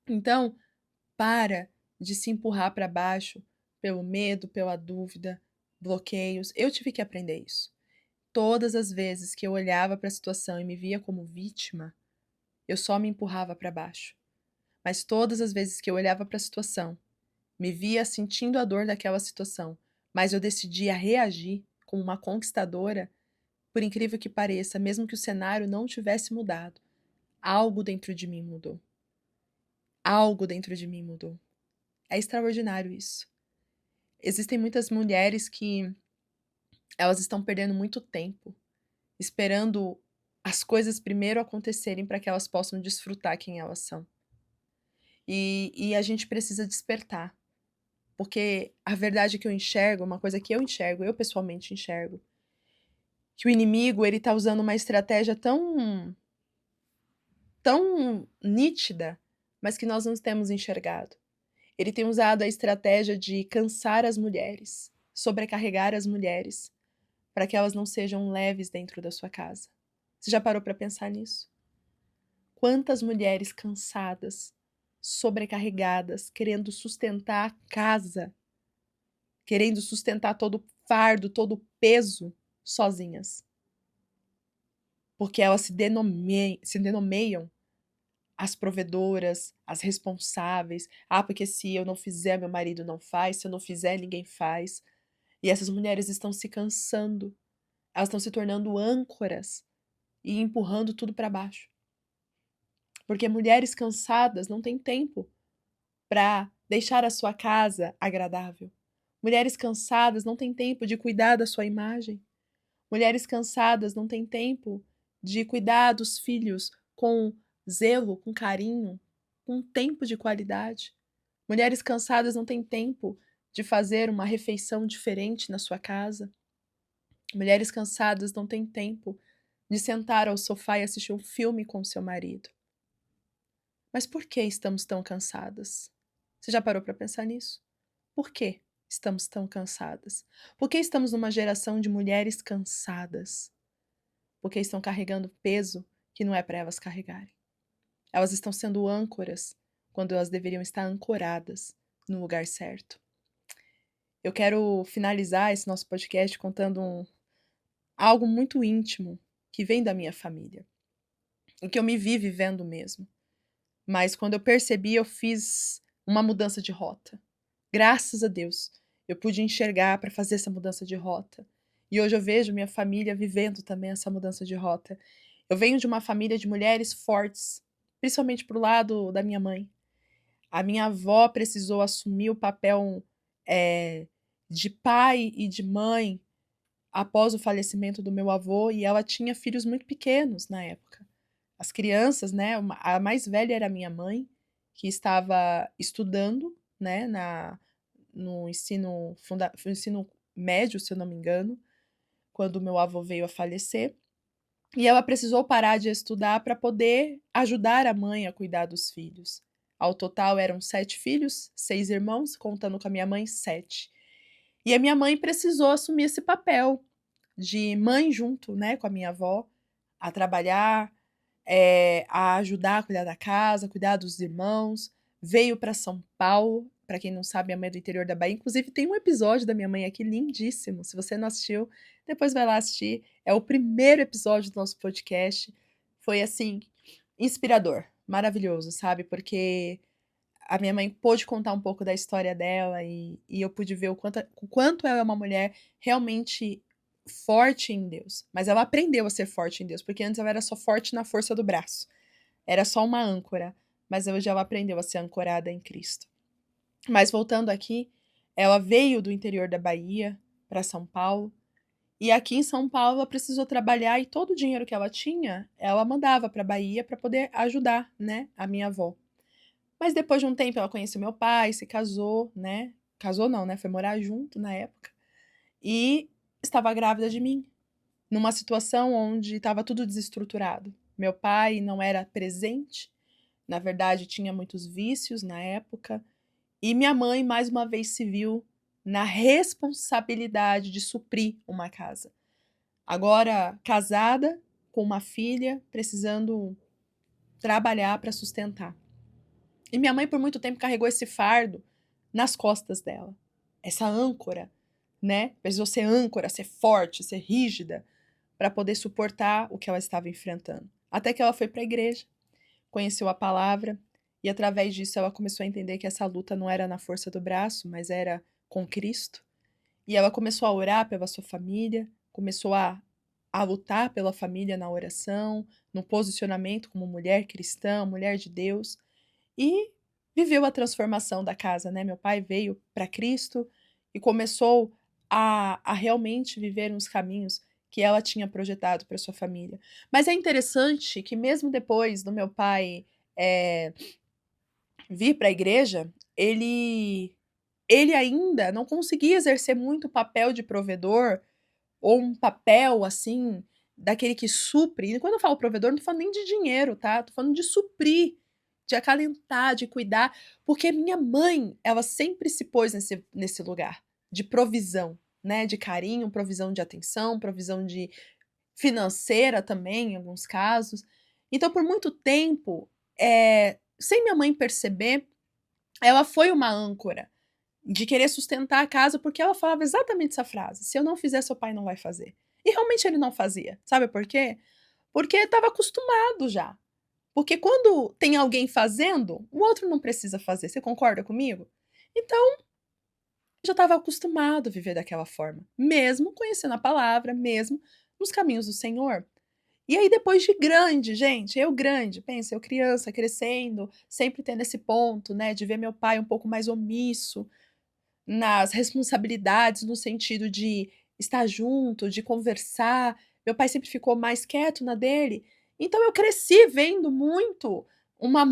Então, para de se empurrar para baixo pelo medo, pela dúvida, bloqueios. Eu tive que aprender isso. Todas as vezes que eu olhava para a situação e me via como vítima, eu só me empurrava para baixo. Mas todas as vezes que eu olhava para a situação, me via sentindo a dor daquela situação, mas eu decidia reagir como uma conquistadora, por incrível que pareça, mesmo que o cenário não tivesse mudado, algo dentro de mim mudou. Algo dentro de mim mudou. É extraordinário isso. Existem muitas mulheres que elas estão perdendo muito tempo esperando as coisas primeiro acontecerem para que elas possam desfrutar quem elas são. E a gente precisa despertar, porque a verdade que eu enxergo, uma coisa que eu enxergo, eu pessoalmente enxergo, que o inimigo ele tá usando uma estratégia tão nítida, mas que nós não temos enxergado. Ele tem usado a estratégia de cansar as mulheres, sobrecarregar as mulheres, para que elas não sejam leves dentro da sua casa. Você já parou para pensar nisso? Quantas mulheres cansadas, sobrecarregadas, querendo sustentar a casa, querendo sustentar todo o fardo, todo o peso sozinhas. Porque elas se denomeiam as provedoras, as responsáveis. Ah, porque se eu não fizer, meu marido não faz, se eu não fizer, ninguém faz. E essas mulheres estão se cansando, elas estão se tornando âncoras e empurrando tudo para baixo. Porque mulheres cansadas não têm tempo para deixar a sua casa agradável. Mulheres cansadas não têm tempo de cuidar da sua imagem. Mulheres cansadas não têm tempo de cuidar dos filhos com zelo, com carinho, com tempo de qualidade. Mulheres cansadas não têm tempo de fazer uma refeição diferente na sua casa. Mulheres cansadas não têm tempo de sentar ao sofá e assistir um filme com seu marido. Mas por que estamos tão cansadas? Você já parou para pensar nisso? Por que estamos tão cansadas? Por que estamos numa geração de mulheres cansadas? Porque estão carregando peso que não é para elas carregarem. Elas estão sendo âncoras quando elas deveriam estar ancoradas no lugar certo. Eu quero finalizar esse nosso podcast contando algo muito íntimo que vem da minha família e que eu me vi vivendo mesmo. Mas quando eu percebi, eu fiz uma mudança de rota. Graças a Deus, eu pude enxergar para fazer essa mudança de rota. E hoje eu vejo minha família vivendo também essa mudança de rota. Eu venho de uma família de mulheres fortes, principalmente pro lado da minha mãe. A minha avó precisou assumir o papel de pai e de mãe após o falecimento do meu avô, e ela tinha filhos muito pequenos na época. As crianças, né? A mais velha era a minha mãe, que estava estudando, né, no no ensino médio, se eu não me engano, quando meu avô veio a falecer. E ela precisou parar de estudar para poder ajudar a mãe a cuidar dos filhos. Ao total eram 7 filhos, 6 irmãos, contando com a minha mãe, 7. E a minha mãe precisou assumir esse papel de mãe junto, né, com a minha avó, a trabalhar, a ajudar a cuidar da casa, cuidar dos irmãos. Veio para São Paulo, para quem não sabe, minha mãe é do interior da Bahia. Inclusive, tem um episódio da minha mãe aqui lindíssimo. Se você não assistiu, depois vai lá assistir. É o primeiro episódio do nosso podcast. Foi assim, inspirador, maravilhoso, sabe? Porque a minha mãe pôde contar um pouco da história dela e eu pude ver o quanto ela é uma mulher realmente forte em Deus. Mas ela aprendeu a ser forte em Deus, porque antes ela era só forte na força do braço. Era só uma âncora. Mas hoje ela aprendeu a ser ancorada em Cristo. Mas voltando aqui, ela veio do interior da Bahia para São Paulo. E aqui em São Paulo ela precisou trabalhar e todo o dinheiro que ela tinha, ela mandava para Bahia para poder ajudar, né, a minha avó. Mas depois de um tempo ela conheceu meu pai, se casou, né? Casou não, né? Foi morar junto na época. E estava grávida de mim, numa situação onde estava tudo desestruturado. Meu pai não era presente, na verdade tinha muitos vícios na época, e minha mãe mais uma vez se viu na responsabilidade de suprir uma casa. Agora casada, com uma filha, precisando trabalhar para sustentar. E minha mãe por muito tempo carregou esse fardo nas costas dela. Essa âncora, né? Precisou ser âncora, ser forte, ser rígida para poder suportar o que ela estava enfrentando. Até que ela foi para a igreja, conheceu a palavra e através disso ela começou a entender que essa luta não era na força do braço, mas era com Cristo. E ela começou a orar pela sua família, começou a lutar pela família na oração, no posicionamento como mulher cristã, mulher de Deus, e viveu a transformação da casa, né? Meu pai veio para Cristo e começou a realmente viver uns caminhos que ela tinha projetado para sua família. Mas é interessante que mesmo depois do meu pai eh, vir para a igreja, ele ainda não conseguia exercer muito o papel de provedor ou um papel assim daquele que supre. E quando eu falo provedor, não tô falando nem de dinheiro, tá? Tô falando de suprir, de acalentar, de cuidar, porque minha mãe, ela sempre se pôs nesse lugar de provisão, né? De carinho, provisão de atenção, provisão de financeira também, em alguns casos. Então, por muito tempo, sem minha mãe perceber, ela foi uma âncora de querer sustentar a casa, porque ela falava exatamente essa frase: se eu não fizer, seu pai não vai fazer. E realmente ele não fazia. Sabe por quê? Porque estava acostumado já. Porque quando tem alguém fazendo, o outro não precisa fazer. Você concorda comigo? Então, já estava acostumado a viver daquela forma, mesmo conhecendo a palavra, mesmo nos caminhos do Senhor. E aí, depois de grande, gente, eu grande, pensa, eu criança, crescendo, sempre tendo esse ponto, né, de ver meu pai um pouco mais omisso nas responsabilidades, no sentido de estar junto, de conversar. Meu pai sempre ficou mais quieto na dele. Então eu cresci vendo muito uma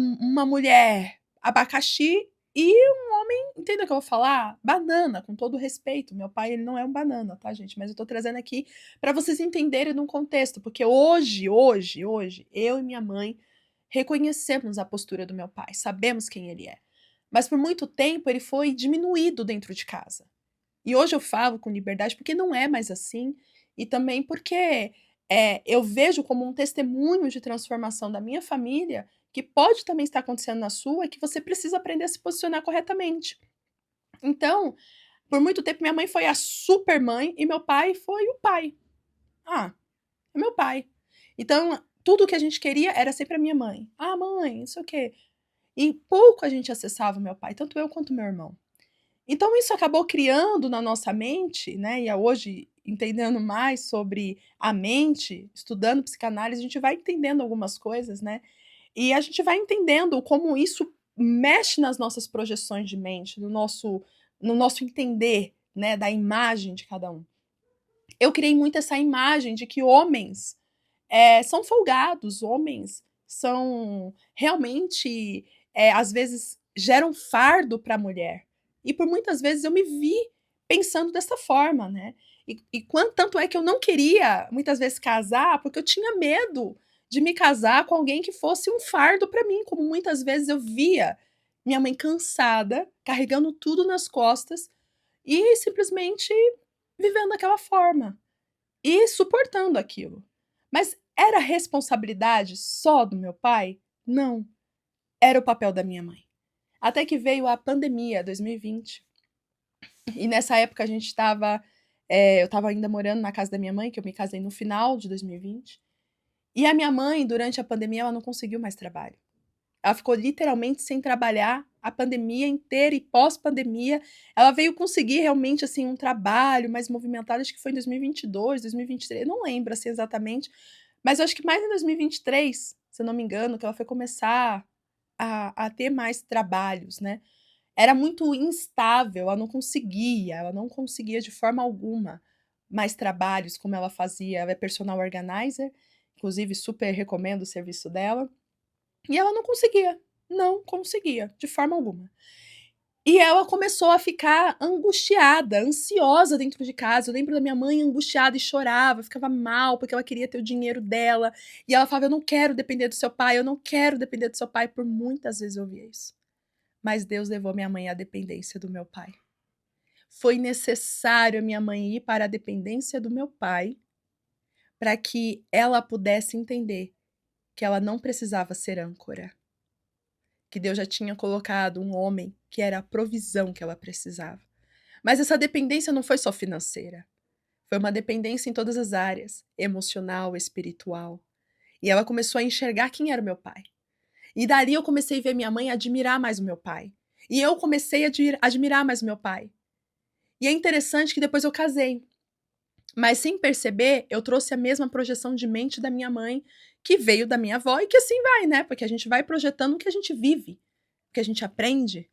mulher abacaxi e um homem, entendeu o que eu vou falar? Banana, com todo respeito. Meu pai, ele não é um banana, tá, gente? Mas eu tô trazendo aqui para vocês entenderem num contexto, porque hoje, eu e minha mãe reconhecemos a postura do meu pai, sabemos quem ele é. Mas por muito tempo ele foi diminuído dentro de casa. E hoje eu falo com liberdade porque não é mais assim, e também porque eu vejo como um testemunho de transformação da minha família, que pode também estar acontecendo na sua, que você precisa aprender a se posicionar corretamente. Então, por muito tempo, minha mãe foi a super mãe e meu pai foi o pai. Ah, é meu pai. Então, tudo que a gente queria era sempre a minha mãe. Ah, mãe, isso o quê? E pouco a gente acessava o meu pai, tanto eu quanto meu irmão. Então isso acabou criando na nossa mente, né, e hoje entendendo mais sobre a mente, estudando psicanálise, a gente vai entendendo algumas coisas, né, e a gente vai entendendo como isso mexe nas nossas projeções de mente, no nosso entender, né, da imagem de cada um. Eu criei muito essa imagem de que homens são folgados, homens são realmente, às vezes, geram fardo para a mulher. E por muitas vezes eu me vi pensando dessa forma, né? Tanto é que eu não queria muitas vezes casar, porque eu tinha medo de me casar com alguém que fosse um fardo para mim, como muitas vezes eu via minha mãe cansada, carregando tudo nas costas e simplesmente vivendo daquela forma e suportando aquilo. Mas era responsabilidade só do meu pai? Não. Era o papel da minha mãe. Até que veio a pandemia, 2020. E nessa época a gente estava. Eu estava ainda morando na casa da minha mãe, que eu me casei no final de 2020. E a minha mãe, durante a pandemia, ela não conseguiu mais trabalho. Ela ficou literalmente sem trabalhar a pandemia inteira e pós-pandemia. Ela veio conseguir realmente assim um trabalho mais movimentado, acho que foi em 2022, 2023, eu não lembro assim exatamente, mas eu acho que mais em 2023, se eu não me engano, que ela foi começar a ter mais trabalhos, né? Era muito instável, ela não conseguia de forma alguma mais trabalhos como ela fazia, ela é personal organizer, inclusive super recomendo o serviço dela, e ela não conseguia, de forma alguma. E ela começou a ficar angustiada, ansiosa dentro de casa. Eu lembro da minha mãe angustiada e chorava, ficava mal porque ela queria ter o dinheiro dela. E ela falava: "Eu não quero depender do seu pai, eu não quero depender do seu pai". Por muitas vezes eu ouvia isso. Mas Deus levou minha mãe à dependência do meu pai. Foi necessário a minha mãe ir para a dependência do meu pai para que ela pudesse entender que ela não precisava ser âncora. Que Deus já tinha colocado um homem que era a provisão que ela precisava. Mas essa dependência não foi só financeira. Foi uma dependência em todas as áreas, emocional, espiritual. E ela começou a enxergar quem era o meu pai. E dali eu comecei a ver minha mãe admirar mais o meu pai. E eu comecei a admirar mais o meu pai. E é interessante que depois eu casei. Mas sem perceber, eu trouxe a mesma projeção de mente da minha mãe, que veio da minha avó, e que assim vai, né? Porque a gente vai projetando o que a gente vive, o que a gente aprende.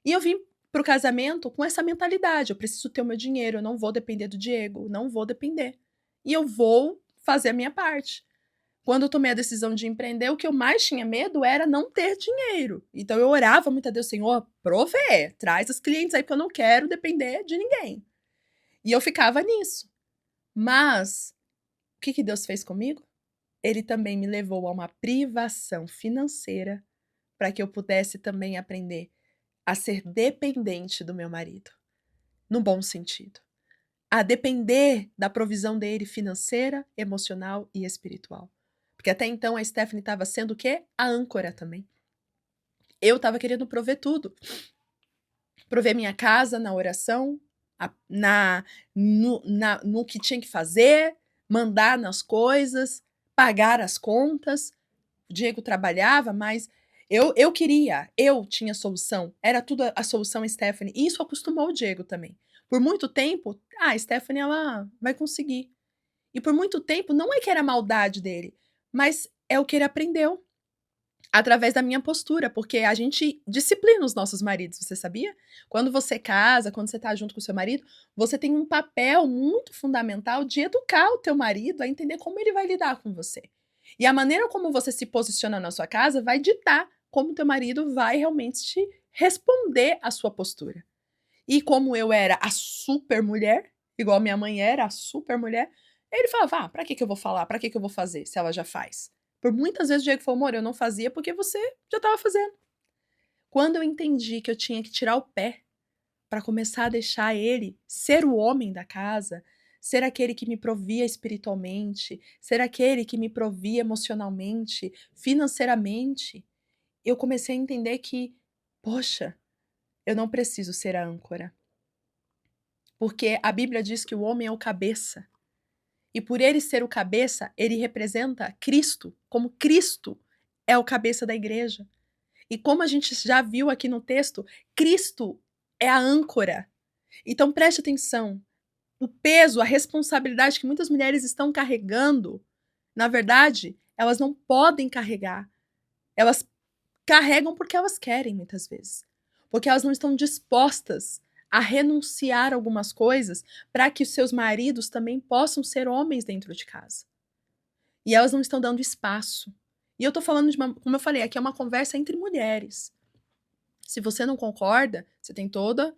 E eu vim pro casamento com essa mentalidade: eu preciso ter o meu dinheiro, eu não vou depender do Diego, não vou depender. E eu vou fazer a minha parte. Quando eu tomei a decisão de empreender, o que eu mais tinha medo era não ter dinheiro. Então eu orava muito a Deus: Senhor, provê, traz os clientes aí, porque eu não quero depender de ninguém. E eu ficava nisso. Mas o que Deus fez comigo? Ele também me levou a uma privação financeira para que eu pudesse também aprender a ser dependente do meu marido, no bom sentido. A depender da provisão dele financeira, emocional e espiritual. Porque até então a Stephanie estava sendo o quê? A âncora também. Eu estava querendo prover tudo. Prover minha casa na oração, no que tinha que fazer, mandar nas coisas, pagar as contas. O Diego trabalhava, mas eu tinha solução. Era tudo a solução Stephanie. E isso acostumou o Diego também. Por muito tempo, a Stephanie ela vai conseguir. E por muito tempo, não é que era maldade dele, mas é o que ele aprendeu através da minha postura, porque a gente disciplina os nossos maridos, você sabia? Quando você casa, quando você tá junto com o seu marido, você tem um papel muito fundamental de educar o teu marido a entender como ele vai lidar com você. E a maneira como você se posiciona na sua casa vai ditar como o teu marido vai realmente te responder à sua postura. E como eu era a super mulher, igual minha mãe era a super mulher, ele falava: "Ah, pra que eu vou falar? Pra que eu vou fazer se ela já faz?" Por muitas vezes o Diego falou: "Amor, eu não fazia porque você já estava fazendo." Quando eu entendi que eu tinha que tirar o pé para começar a deixar ele ser o homem da casa, ser aquele que me provia espiritualmente, ser aquele que me provia emocionalmente, financeiramente, eu comecei a entender que, poxa, eu não preciso ser a âncora. Porque a Bíblia diz que o homem é o cabeça. E por ele ser o cabeça, ele representa Cristo, como Cristo é o cabeça da igreja. E como a gente já viu aqui no texto, Cristo é a âncora. Então preste atenção. O peso, a responsabilidade que muitas mulheres estão carregando, na verdade, elas não podem carregar. Elas carregam porque elas querem, muitas vezes. Porque elas não estão dispostas a renunciar a algumas coisas para que os seus maridos também possam ser homens dentro de casa. E elas não estão dando espaço. E eu tô falando de uma, como eu falei, aqui é uma conversa entre mulheres. Se você não concorda, você tem toda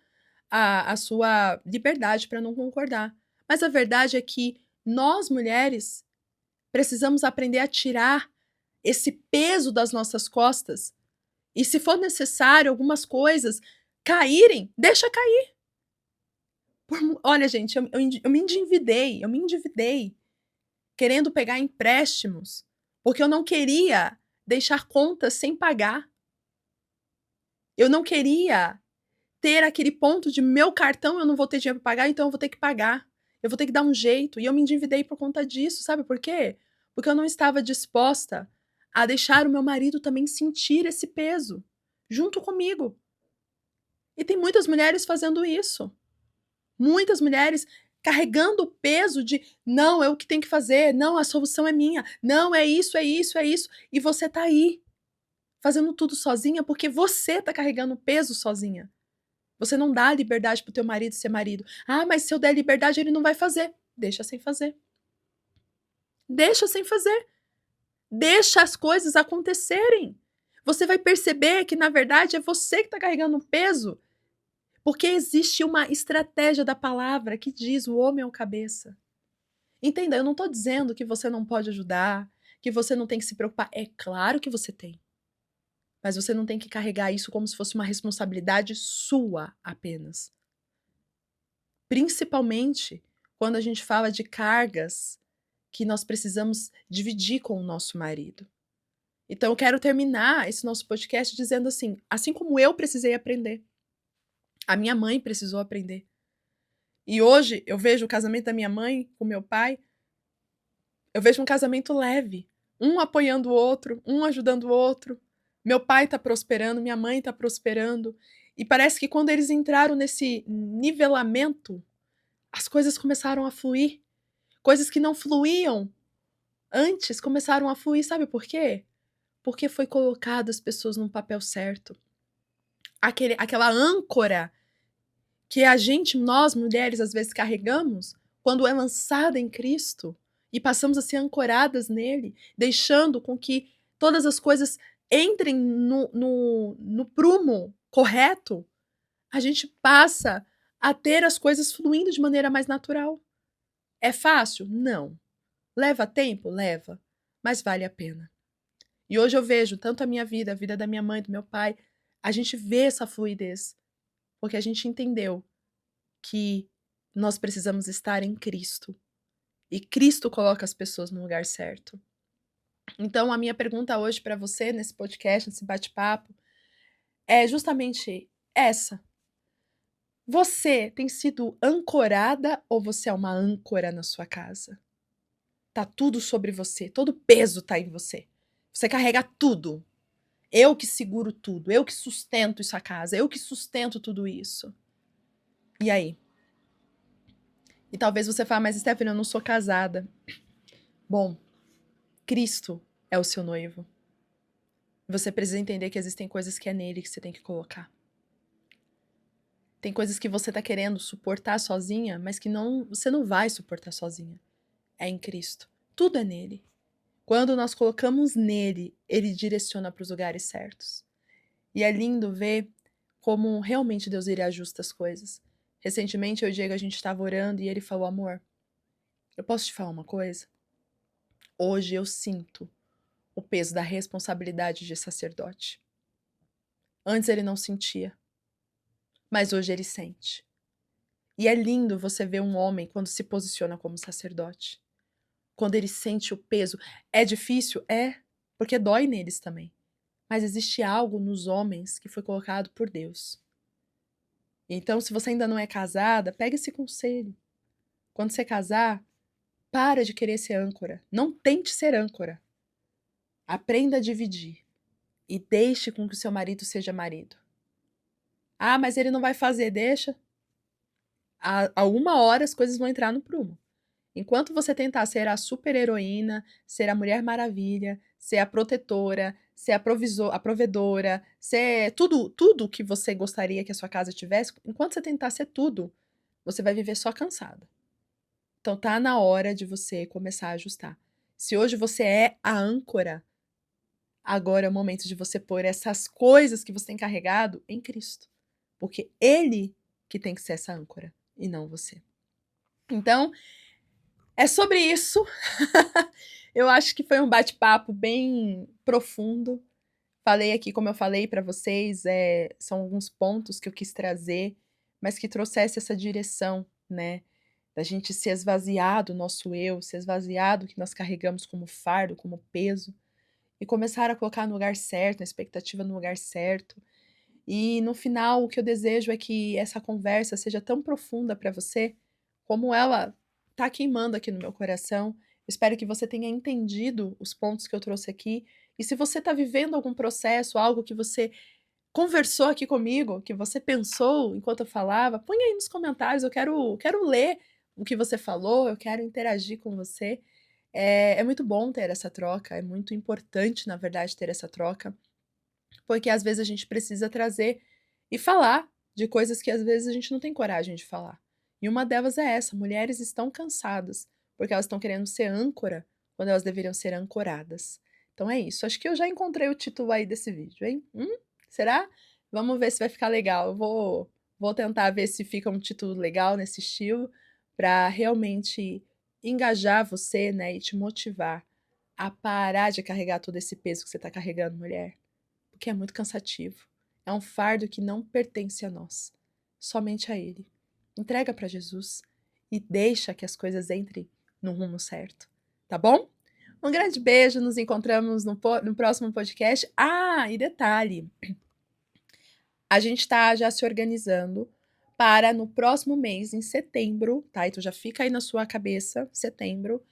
a sua liberdade para não concordar. Mas a verdade é que nós, mulheres, precisamos aprender a tirar esse peso das nossas costas. E se for necessário algumas coisas caírem, deixa cair. Olha, gente, eu me endividei querendo pegar empréstimos, porque eu não queria deixar contas sem pagar. Eu não queria ter aquele ponto de meu cartão eu não vou ter dinheiro para pagar, então eu vou ter que pagar. Eu vou ter que dar um jeito. E eu me endividei por conta disso, sabe por quê? Porque eu não estava disposta a deixar o meu marido também sentir esse peso junto comigo. E tem muitas mulheres fazendo isso. Muitas mulheres carregando o peso de não, é o que tem que fazer, não, a solução é minha, não, é isso, é isso, é isso. E você tá aí, fazendo tudo sozinha porque você tá carregando o peso sozinha. Você não dá liberdade pro teu marido ser marido. Ah, mas se eu der liberdade, ele não vai fazer. Deixa sem fazer. Deixa sem fazer. Deixa as coisas acontecerem. Você vai perceber que, na verdade, é você que está carregando o peso. Porque existe uma estratégia da palavra que diz o homem é o cabeça. Entenda, eu não estou dizendo que você não pode ajudar, que você não tem que se preocupar. É claro que você tem. Mas você não tem que carregar isso como se fosse uma responsabilidade sua apenas. Principalmente quando a gente fala de cargas que nós precisamos dividir com o nosso marido. Então eu quero terminar esse nosso podcast dizendo assim como eu precisei aprender, a minha mãe precisou aprender. E hoje eu vejo o casamento da minha mãe com meu pai, eu vejo um casamento leve, um apoiando o outro, um ajudando o outro. Meu pai tá prosperando, minha mãe tá prosperando. E parece que quando eles entraram nesse nivelamento, as coisas começaram a fluir. Coisas que não fluíam antes começaram a fluir, sabe por quê? Porque foi colocado as pessoas num papel certo. Aquela âncora que nós mulheres, às vezes carregamos, quando é lançada em Cristo, e passamos a ser ancoradas nele, deixando com que todas as coisas entrem no prumo correto, a gente passa a ter as coisas fluindo de maneira mais natural. É fácil? Não. Leva tempo? Leva. Mas vale a pena. E hoje eu vejo tanto a minha vida, a vida da minha mãe, do meu pai, a gente vê essa fluidez, porque a gente entendeu que nós precisamos estar em Cristo. E Cristo coloca as pessoas no lugar certo. Então, a minha pergunta hoje para você, nesse podcast, nesse bate-papo, é justamente essa. Você tem sido ancorada ou você é uma âncora na sua casa? Tá tudo sobre você, todo o peso tá em você. Você carrega tudo. Eu que seguro tudo, eu que sustento essa casa, eu que sustento tudo isso. E aí? E talvez você fale, mas Stephanie, eu não sou casada. Bom, Cristo é o seu noivo. Você precisa entender que existem coisas que é nele que você tem que colocar. Tem coisas que você tá querendo suportar sozinha, mas que você não vai suportar sozinha. É em Cristo. Tudo é nele. Quando nós colocamos nele, ele direciona para os lugares certos. E é lindo ver como realmente Deus ele ajusta as coisas. Recentemente, eu e o Diego, a gente estava orando e ele falou, amor, eu posso te falar uma coisa? Hoje eu sinto o peso da responsabilidade de sacerdote. Antes ele não sentia, mas hoje ele sente. E é lindo você ver um homem quando se posiciona como sacerdote. Quando ele sente o peso. É difícil? É, porque dói neles também. Mas existe algo nos homens que foi colocado por Deus. Então, se você ainda não é casada, pega esse conselho. Quando você casar, para de querer ser âncora. Não tente ser âncora. Aprenda a dividir. E deixe com que o seu marido seja marido. Ah, mas ele não vai fazer, deixa. A uma hora as coisas vão entrar no prumo. Enquanto você tentar ser a super-heroína, ser a Mulher Maravilha, ser a protetora, ser a provedora, ser tudo que você gostaria que a sua casa tivesse, enquanto você tentar ser tudo, você vai viver só cansada. Então tá na hora de você começar a ajustar. Se hoje você é a âncora, agora é o momento de você pôr essas coisas que você tem carregado em Cristo. Porque Ele que tem que ser essa âncora, e não você. Então, é sobre isso. Eu acho que foi um bate-papo bem profundo. Falei aqui, como eu falei para vocês, são alguns pontos que eu quis trazer, mas que trouxesse essa direção, né? Da gente se esvaziar do nosso eu, se esvaziar do que nós carregamos como fardo, como peso, e começar a colocar no lugar certo, a expectativa no lugar certo. E no final, o que eu desejo é que essa conversa seja tão profunda para você, como ela tá queimando aqui no meu coração. Espero que você tenha entendido os pontos que eu trouxe aqui. E se você está vivendo algum processo, algo que você conversou aqui comigo, que você pensou enquanto eu falava, põe aí nos comentários. Eu quero ler o que você falou, eu quero interagir com você. É muito bom ter essa troca, é muito importante, na verdade, ter essa troca, porque às vezes a gente precisa trazer e falar de coisas que às vezes a gente não tem coragem de falar. E uma delas é essa: mulheres estão cansadas, porque elas estão querendo ser âncora quando elas deveriam ser ancoradas. Então é isso. Acho que eu já encontrei o título aí desse vídeo, hein? Será? Vamos ver se vai ficar legal. Vou tentar ver se fica um título legal nesse estilo, para realmente engajar você, né, e te motivar a parar de carregar todo esse peso que você está carregando, mulher. Porque é muito cansativo. É um fardo que não pertence a nós, somente a Ele. Entrega para Jesus e deixa que as coisas entrem no rumo certo, tá bom? Um grande beijo, nos encontramos no próximo podcast. Ah, e detalhe, a gente está já se organizando para no próximo mês, em setembro, tá? Então já fica aí na sua cabeça, setembro,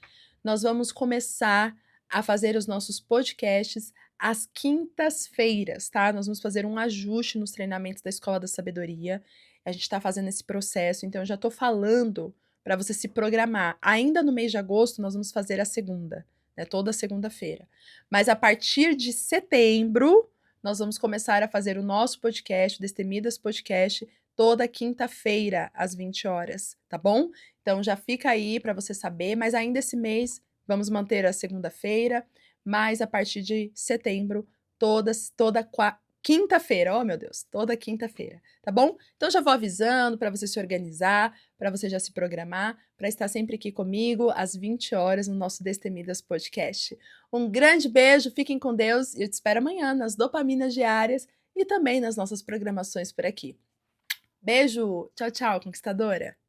nós vamos começar a fazer os nossos podcasts às quintas-feiras, tá? Nós vamos fazer um ajuste nos treinamentos da Escola da Sabedoria. A gente está fazendo esse processo, então eu já estou falando para você se programar. Ainda no mês de agosto, nós vamos fazer a segunda, né? Toda segunda-feira. Mas a partir de setembro, nós vamos começar a fazer o nosso podcast, o Destemidas Podcast, toda quinta-feira, às 20 horas, tá bom? Então já fica aí para você saber, mas ainda esse mês vamos manter a segunda-feira, mas a partir de setembro, toda quinta-feira, oh meu Deus, toda quinta-feira, tá bom? Então já vou avisando para você se organizar, para você já se programar, para estar sempre aqui comigo às 20 horas no nosso Destemidas Podcast. Um grande beijo, fiquem com Deus e eu te espero amanhã nas dopaminas diárias e também nas nossas programações por aqui. Beijo, tchau, tchau, conquistadora!